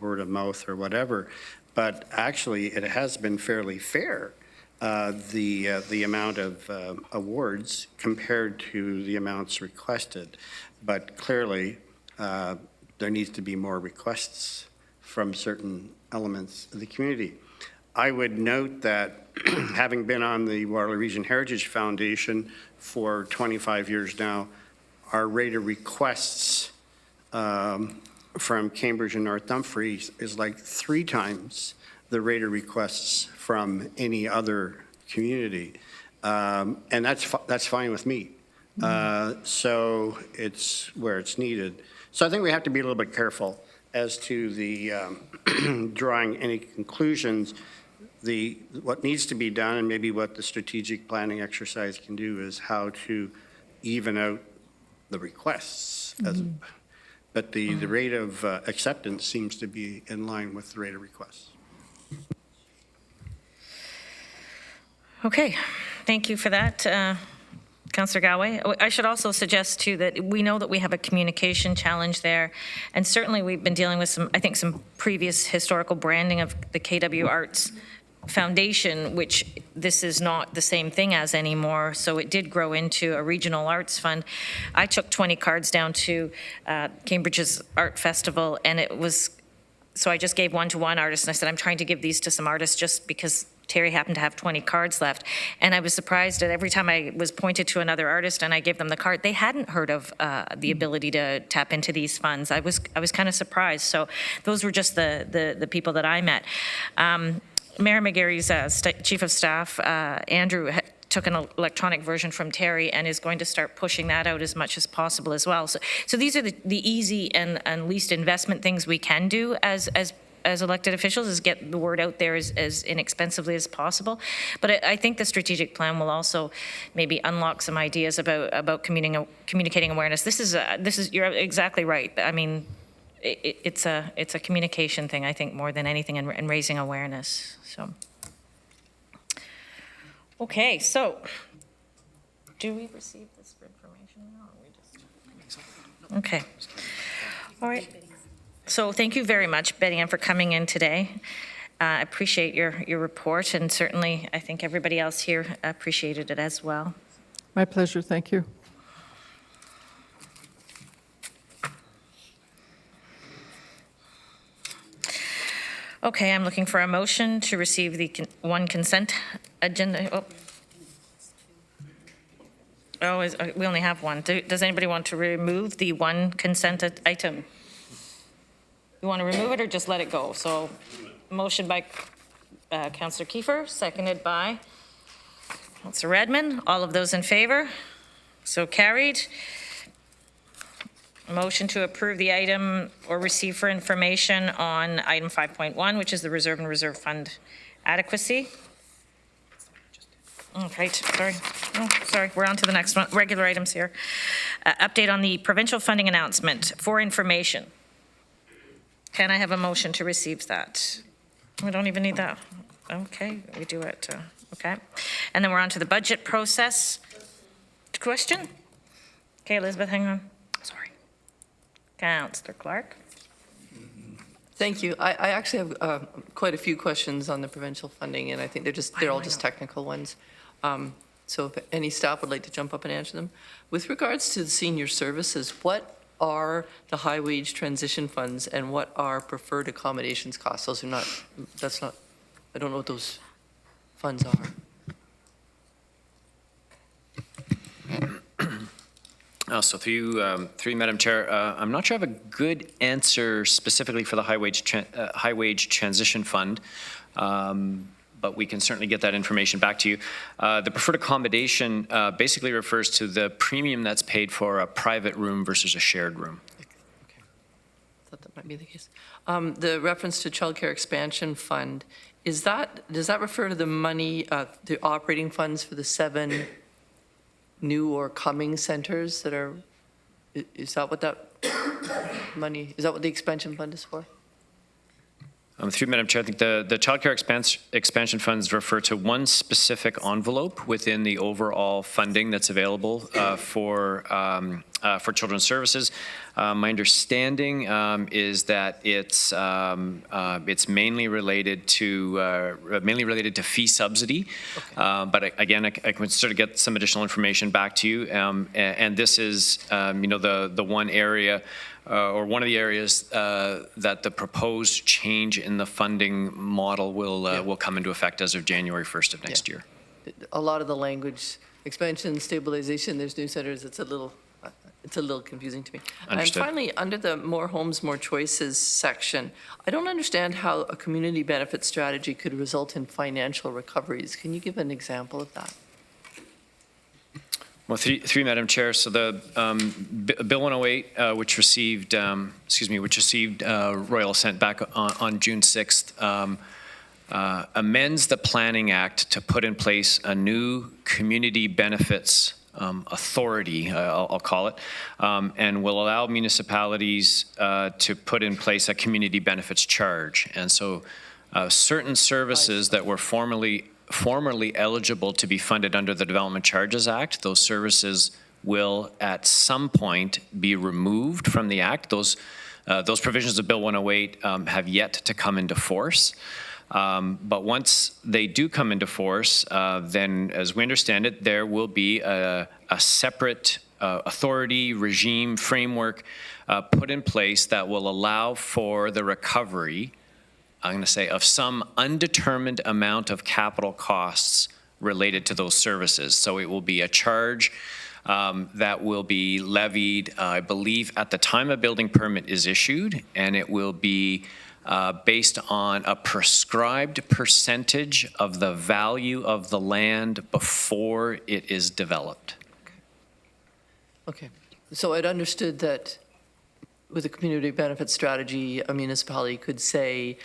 word of mouth or whatever. But actually, it has been fairly fair, the amount of awards compared to the amounts requested. But clearly, there needs to be more requests from certain elements of the community. I would note that having been on the Waterloo Region Heritage Foundation for 25 years now, our rate of requests from Cambridge and North Dumfries is like 3 times the rate of requests from any other community. And that's fine with me. So it's where it's needed. So I think we have to be a little bit careful as to the drawing any conclusions. What needs to be done, and maybe what the strategic planning exercise can do, is how to even out the requests. But the rate of acceptance seems to be in line with the rate of requests. Okay, thank you for that, Councillor Galway. I should also suggest, too, that we know that we have a communication challenge there, and certainly we've been dealing with some previous historical branding of the KW Arts Foundation, which this is not the same thing as anymore, so it did grow into a regional arts fund. I took 20 cards down to Cambridge's Art Festival, and so I just gave one to one artist, and I said, I'm trying to give these to some artists just because Terry happened to have 20 cards left. And I was surprised that every time I was pointed to another artist and I gave them the card, they hadn't heard of the ability to tap into these funds. I was kind of surprised. So those were just the people that I met. Mayor McGarry's chief of staff, Andrew, took an electronic version from Terry and is going to start pushing that out as much as possible as well. So these are the easy and least investment things we can do as elected officials, is get the word out there as inexpensively as possible. But I think the strategic plan will also maybe unlock some ideas about communicating awareness. This is you're exactly right. I mean, it's a communication thing, I think, more than anything, and raising awareness. So, okay, so do we receive this information now, or we just? Okay, all right. So thank you very much, Betty Ann, for coming in today. I appreciate your report, and certainly I think everybody else here appreciated it as well. My pleasure, thank you. Okay, I'm looking for a motion to receive the one consent agenda. We only have one. Does anybody want to remove the one consent item? You want to remove it or just let it go? So, motion by Councillor Kiefer, seconded by Councillor Redmond. All of those in favor? So carried. Motion to approve the item or receive for information on item 5.1, which is the reserve and reserve fund adequacy. Oh, right, sorry. Oh, sorry, we're on to the next one. Regular items here. Update on the provincial funding announcement for information. Can I have a motion to receive that? We don't even need that. Okay, we do it. Okay. And then we're on to the budget process. Question? Okay, Elizabeth, hang on. Sorry. Councillor Clark. Thank you. I actually have quite a few questions on the provincial funding, and I think they're all just technical ones. So if any staff would like to jump up and answer them. With regards to the senior services, what are the high wage transition funds and what are preferred accommodations costs? Those are not, I don't know what those funds are. So through you, Madam Chair, I'm not sure I have a good answer specifically for the high wage transition fund, but we can certainly get that information back to you. The preferred accommodation basically refers to the premium that's paid for a private room versus a shared room. Okay. Thought that might be the case. The reference to childcare expansion fund, does that refer to the money, the operating funds for the 7 new or coming centers that are, is that what that money, is that what the expansion fund is for? Through Madam Chair, I think the childcare expansion funds refer to one specific envelope within the overall funding that's available for children's services. My understanding is that it's mainly related to fee subsidy. Okay. But again, I can sort of get some additional information back to you. And this is the one area. Or one of the areas that the proposed change in the funding model will come into effect as of January 1st of next year. A lot of the language, expansion, stabilization, there's new centers, it's a little confusing to me. Understood. And finally, under the More Homes, More Choices section, I don't understand how a community benefit strategy could result in financial recoveries. Can you give an example of that? Well, through Madam Chair, so the Bill 108, which received royal assent back on June 6th, amends the Planning Act to put in place a new community benefits authority, I'll call it, and will allow municipalities to put in place a community benefits charge. And so certain services that were formerly eligible to be funded under the Development Charges Act, those services will at some point be removed from the Act. Those provisions of Bill 108 have yet to come into force. But once they do come into force, then as we understand it, there will be a separate authority, regime, framework put in place that will allow for the recovery, I'm going to say, of some undetermined amount of capital costs related to those services. So it will be a charge that will be levied, I believe, at the time a building permit is issued, and it will be based on a prescribed percentage of the value of the land before it is developed. Okay. So I'd understood that with a community benefit strategy, a municipality could say,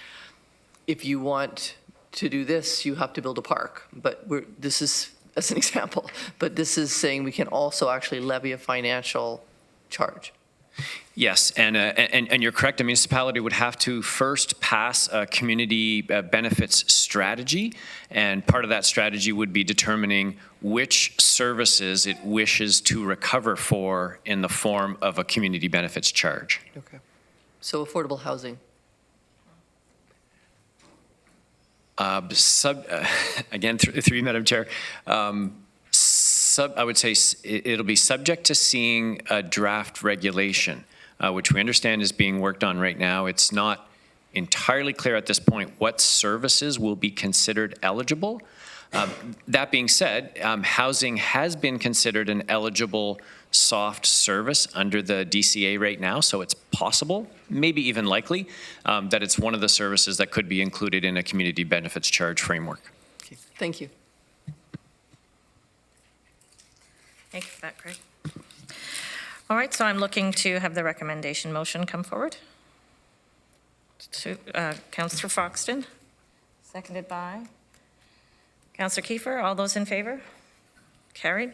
if you want to do this, you have to build a park. But this is, as an example, but this is saying we can also actually levy a financial charge. Yes, and you're correct. A municipality would have to first pass a community benefits strategy, and part of that strategy would be determining which services it wishes to recover for in the form of a community benefits charge. Okay. So affordable housing. Again, through you, Madam Chair, I would say it'll be subject to seeing a draft regulation, which we understand is being worked on right now. It's not entirely clear at this point what services will be considered eligible. That being said, housing has been considered an eligible soft service under the DCA right now, so it's possible, maybe even likely, that it's one of the services that could be included in a community benefits charge framework. Okay. Thank you. Thank you for that, Craig. All right, so I'm looking to have the recommendation motion come forward. To Councillor Foxton, seconded by Councillor Kiefer. All those in favor? Carried.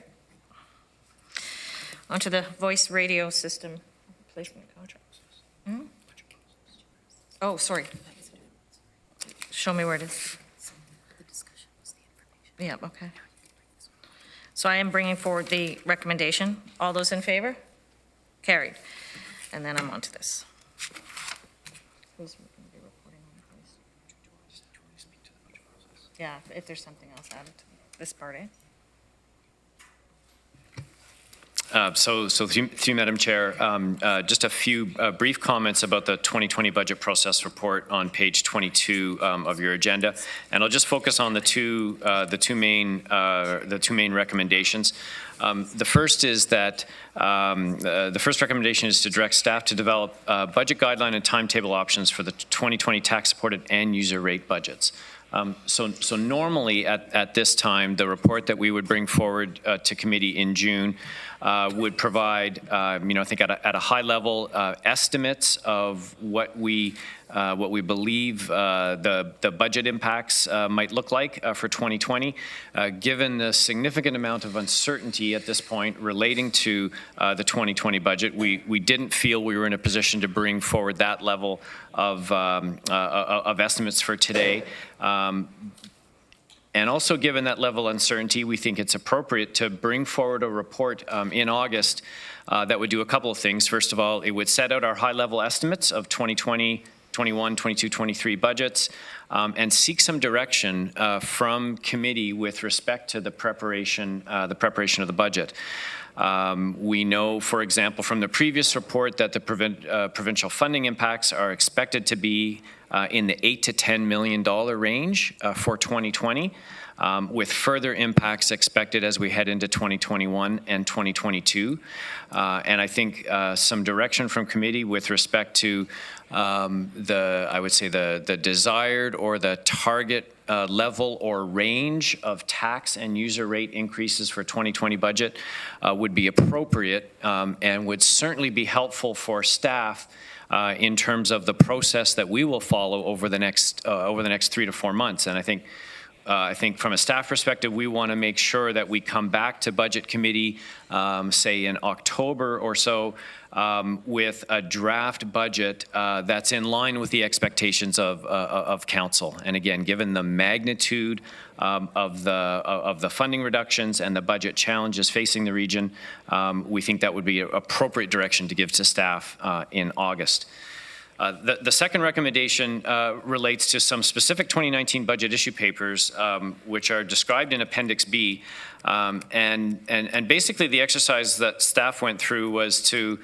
On to the voice radio system replacement contract. Hmm? Oh, sorry. Show me where it is. Yeah, okay. So I am bringing forward the recommendation. All those in favor? Carried. And then I'm on to this. Who's going to be reporting on this? Yeah, if there's something else added to this part, eh? Through you, Madam Chair, just a few brief comments about the 2020 budget process report on page 22 of your agenda, and I'll just focus on the two main recommendations. The first is that the first recommendation is to direct staff to develop budget guideline and timetable options for the 2020 tax-supported and user rate budgets. So normally at this time, the report that we would bring forward to committee in June would provide, I think at a high level, estimates of what we believe the budget impacts might look like for 2020. Given the significant amount of uncertainty at this point relating to the 2020 budget, we didn't feel we were in a position to bring forward that level of estimates for today. And also, given that level of uncertainty, we think it's appropriate to bring forward a report in August that would do a couple of things. First of all, it would set out our high-level estimates of 2020, 21, 22, 23 budgets, and seek some direction from committee with respect to the preparation of the budget. We know, for example, from the previous report that the provincial funding impacts are expected to be in the $8 to $10 million range for 2020, with further impacts expected as we head into 2021 and 2022. And I think some direction from committee with respect to the desired or the target level or range of tax and user rate increases for 2020 budget would be appropriate and would certainly be helpful for staff in terms of the process that we will follow over the next 3 to 4 months. And I think from a staff perspective, we want to make sure that we come back to Budget Committee, say in October or so, with a draft budget that's in line with the expectations of Council. And again, given the magnitude of the funding reductions and the budget challenges facing the region, we think that would be an appropriate direction to give to staff in August. The second recommendation relates to some specific 2019 budget issue papers, which are described in Appendix B. And basically the exercise that staff went through was to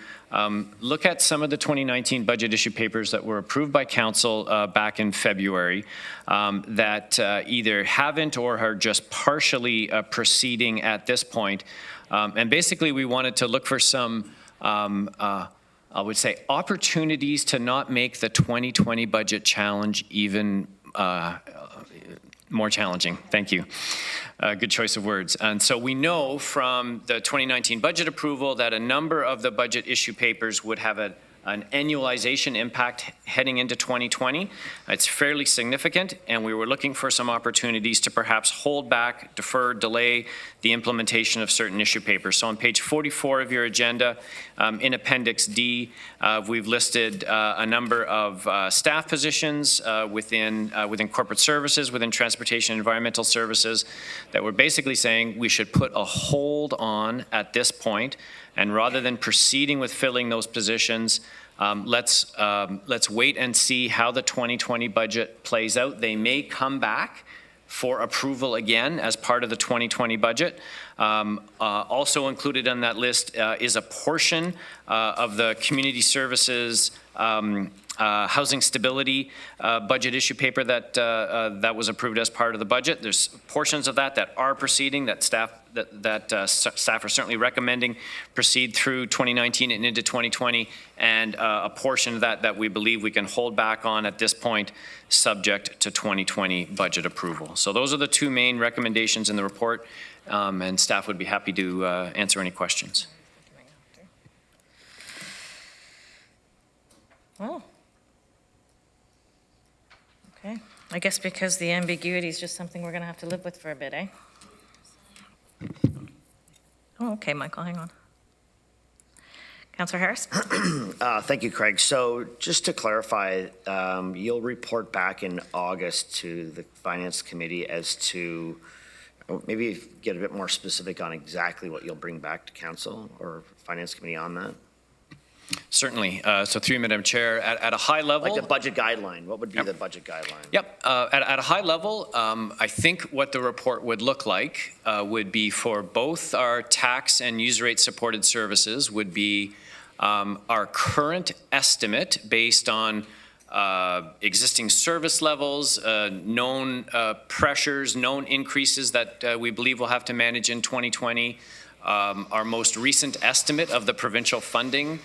look at some of the 2019 budget issue papers that were approved by Council back in February that either haven't or are just partially proceeding at this point. And basically we wanted to look for some I would say opportunities to not make the 2020 budget challenge even more challenging. Thank you. Good choice of words. And so we know from the 2019 budget approval that a number of the budget issue papers would have an annualization impact heading into 2020. It's fairly significant, and we were looking for some opportunities to perhaps hold back, defer, delay the implementation of certain issue papers. So on page 44 of your agenda, in Appendix D, we've listed a number of staff positions within corporate services, within transportation and environmental services, that we're basically saying we should put a hold on at this point. And rather than proceeding with filling those positions, let's wait and see how the 2020 budget plays out. They may come back for approval again as part of the 2020 budget. Also included on that list is a portion of the community services housing stability budget issue paper that was approved as part of the budget. There's portions of that are proceeding, that staff are certainly recommending proceed through 2019 and into 2020, and a portion of that we believe we can hold back on at this point, subject to 2020 budget approval. So those are the two main recommendations in the report, and staff would be happy to answer any questions. Oh. Okay. I guess because the ambiguity is just something we're going to have to live with for a bit, eh? Oh, okay, Michael, hang on. Councillor Harris? Thank you, Craig. So just to clarify, you'll report back in August to the Finance Committee as to, maybe get a bit more specific on exactly what you'll bring back to Council or Finance Committee on that? Certainly. So through you, Madam Chair, at a high level. Like the budget guideline, what would be the budget guideline? Yep. At a high level, I think what the report would look like would be for both our tax and user rate supported services would be our current estimate based on existing service levels, known pressures, known increases that we believe we'll have to manage in 2020, our most recent estimate of the provincial funding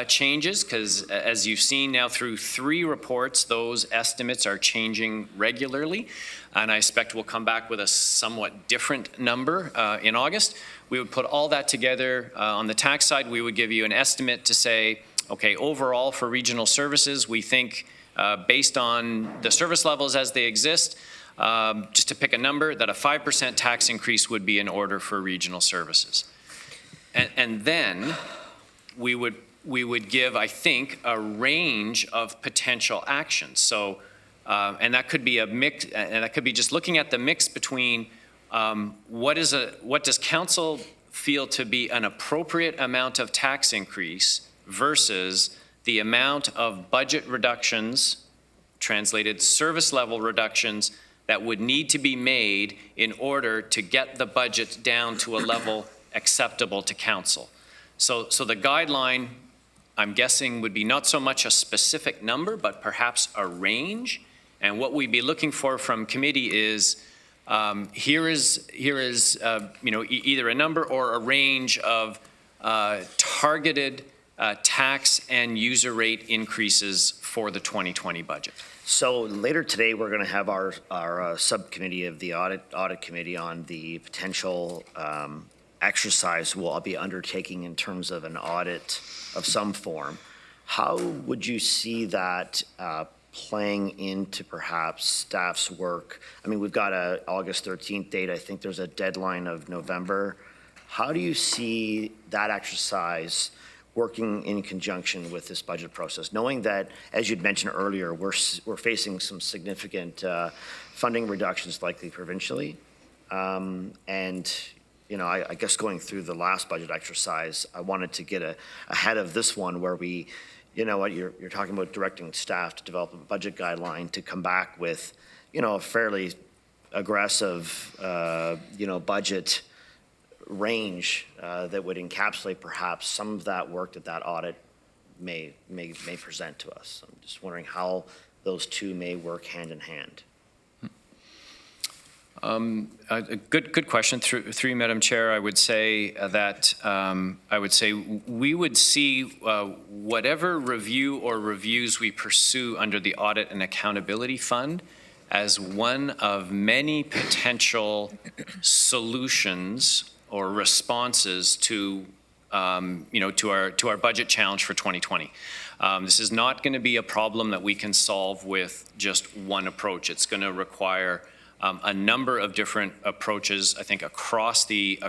changes, because as you've seen now through 3 reports, those estimates are changing regularly, and I expect we'll come back with a somewhat different number in August. We would put all that together. On the tax side, we would give you an estimate to say, okay, overall for regional services, we think based on the service levels as they exist, just to pick a number, that a 5% tax increase would be in order for regional services. And then we would give, I think, a range of potential actions. So, and that could be a mix, and that could be just looking at the mix between what does council feel to be an appropriate amount of tax increase versus the amount of budget reductions, translated service level reductions, that would need to be made in order to get the budget down to a level acceptable to council. So the guideline, I'm guessing, would be not so much a specific number, but perhaps a range. And what we'd be looking for from committee is here is either a number or a range of targeted tax and user rate increases for the 2020 budget. So later today, we're going to have our subcommittee of the audit committee on the potential exercise we'll be undertaking in terms of an audit of some form. How would you see that playing into perhaps staff's work? I mean, we've got a August 13th date. I think there's a deadline of November. How do you see that exercise working in conjunction with this budget process, knowing that, as you'd mentioned earlier, we're facing some significant funding reductions likely provincially, and I guess going through the last budget exercise, I wanted to get ahead of this one where we, you're talking about directing staff to develop a budget guideline to come back with, a fairly aggressive, budget range that would encapsulate perhaps some of that work that audit may present to us. I'm just wondering how those two may work hand in hand. A good question. Through you, Madam Chair, I would say that we would see whatever review or reviews we pursue under the Audit and Accountability Fund as one of many potential solutions or responses to our budget challenge for 2020. This is not going to be a problem that we can solve with just one approach. It's going to require a number of different approaches, I think, across the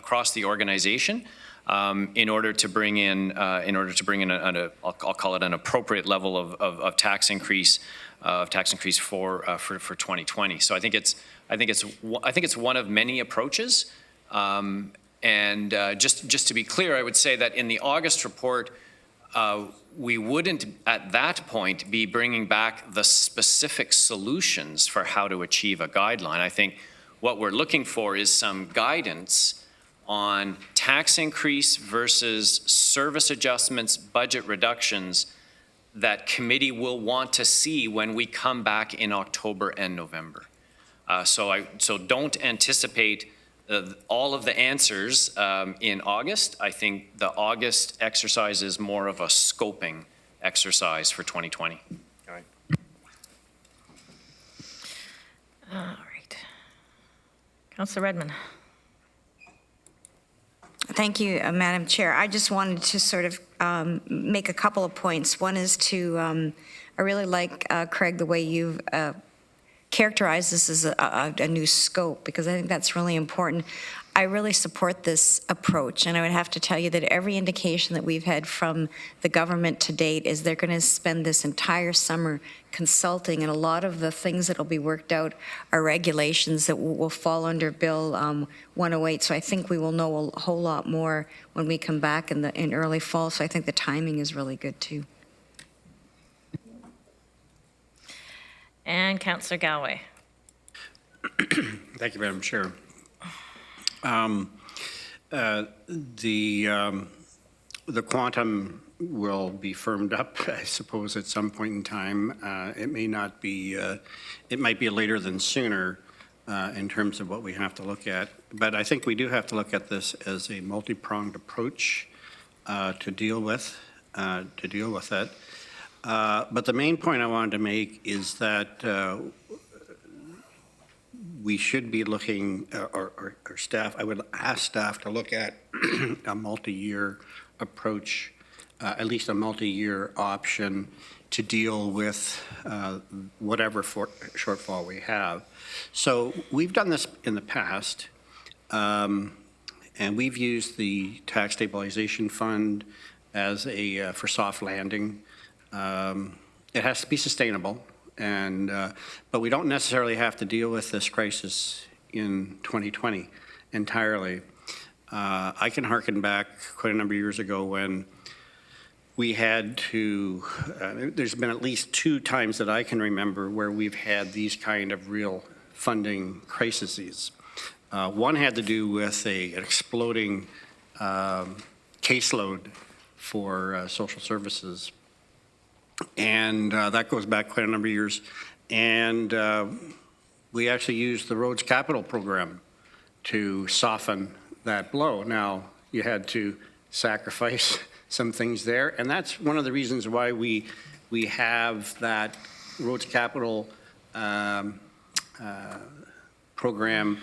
organization, in order to bring in I'll call it an appropriate level of tax increase for 2020. So I think it's one of many approaches. And just to be clear, I would say that in the August report, we wouldn't at that point be bringing back the specific solutions for how to achieve a guideline. I think what we're looking for is some guidance on tax increase versus service adjustments, budget reductions that committee will want to see when we come back in October and November. So don't anticipate all of the answers in August. I think the August exercise is more of a scoping exercise for 2020. All right. All right. Councillor Redmond. Thank you, Madam Chair. I just wanted to sort of make a couple of points. One is I really like, Craig, the way you've characterize this as a new scope, because I think that's really important. I really support this approach, and I would have to tell you that every indication that we've had from the government to date is they're going to spend this entire summer consulting, and a lot of the things that will be worked out are regulations that will fall under Bill 108. So I think we will know a whole lot more when we come back in early fall. So I think the timing is really good too. And Councillor Galway. Thank you, Madam Chair. The quantum will be firmed up, I suppose, at some point in time. It may not be, it might be later than sooner in terms of what we have to look at. But I think we do have to look at this as a multi-pronged approach to deal with it. But the main point I wanted to make is that we should be looking, or staff, I would ask staff to look at a multi-year approach, at least a multi-year option to deal with whatever shortfall we have. So we've done this in the past, and we've used the Tax Stabilization Fund as a for soft landing. It has to be sustainable. And, but we don't necessarily have to deal with this crisis in 2020 entirely. I can harken back quite a number of years ago when we had to, there's been at least 2 times that I can remember where we've had these kind of real funding crises. One had to do with an exploding caseload for social services. And that goes back quite a number of years. And we actually used the Roads Capital Program to soften that blow. Now, you had to sacrifice some things there. And that's one of the reasons why we have that Roads Capital program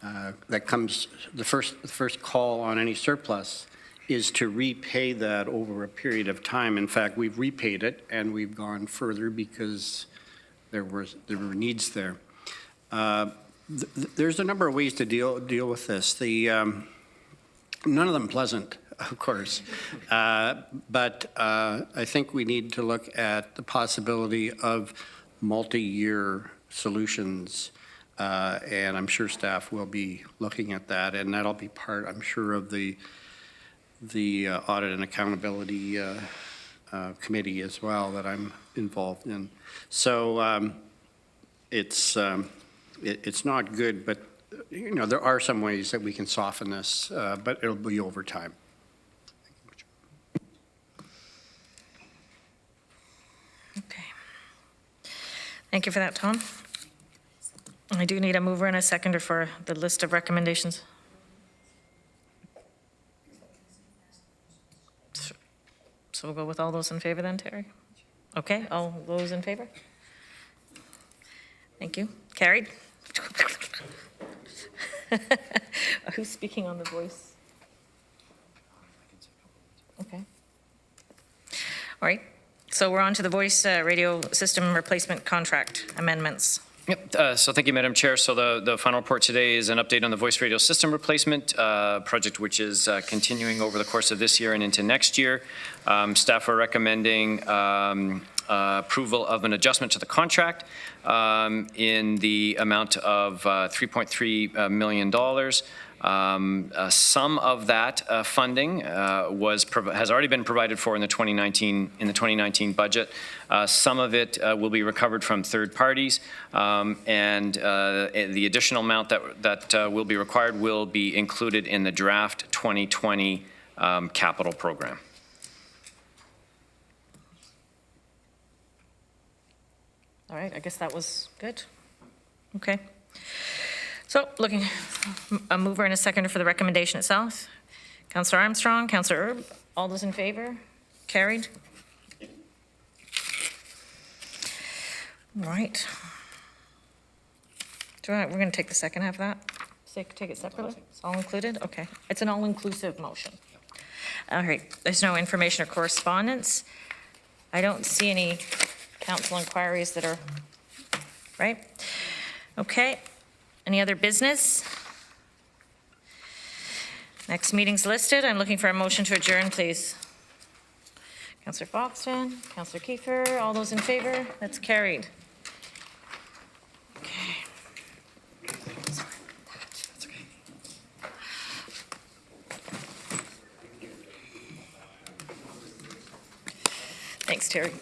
that comes, the first call on any surplus is to repay that over a period of time. In fact, we've repaid it and we've gone further because there were needs there. There's a number of ways to deal with this. None of them pleasant, of course, but I think we need to look at the possibility of multi-year solutions, and I'm sure staff will be looking at that, and that'll be part, I'm sure, of the Audit and Accountability Committee as well that I'm involved in. So it's not good, but you know there are some ways that we can soften this, but it'll be over time. Okay. Thank you for that, Tom. I do need a mover and a seconder for the list of recommendations. So we'll go with all those in favor then, Terry? Okay, all those in favor? Thank you. Carried? Who's speaking on the voice? Okay. All right, so we're on to the voice radio system replacement contract amendments. Yep, so thank you, Madam Chair. So the final report today is an update on the voice radio system replacement project, which is continuing over the course of this year and into next year. Staff are recommending approval of an adjustment to the contract in the amount of $3.3 million. Some of that funding has already been provided for in the 2019 budget. Some of it will be recovered from third parties, and the additional amount that will be required will be included in the draft 2020 capital program. All right, I guess that was good. Okay. So looking, a mover and a seconder for the recommendation itself. Councillor Armstrong, Councillor Erb, all those in favor? Carried. All right. We're going to take the second half of that. Take it separately? It's all included? Okay. It's an all-inclusive motion. All right. There's no information or correspondence. I don't see any council inquiries that are, right? Okay. Any other business? Next meeting's listed. I'm looking for a motion to adjourn, please. Councillor Foxton, Councillor Kiefer, all those in favor? That's carried. Okay. Thanks, Terry.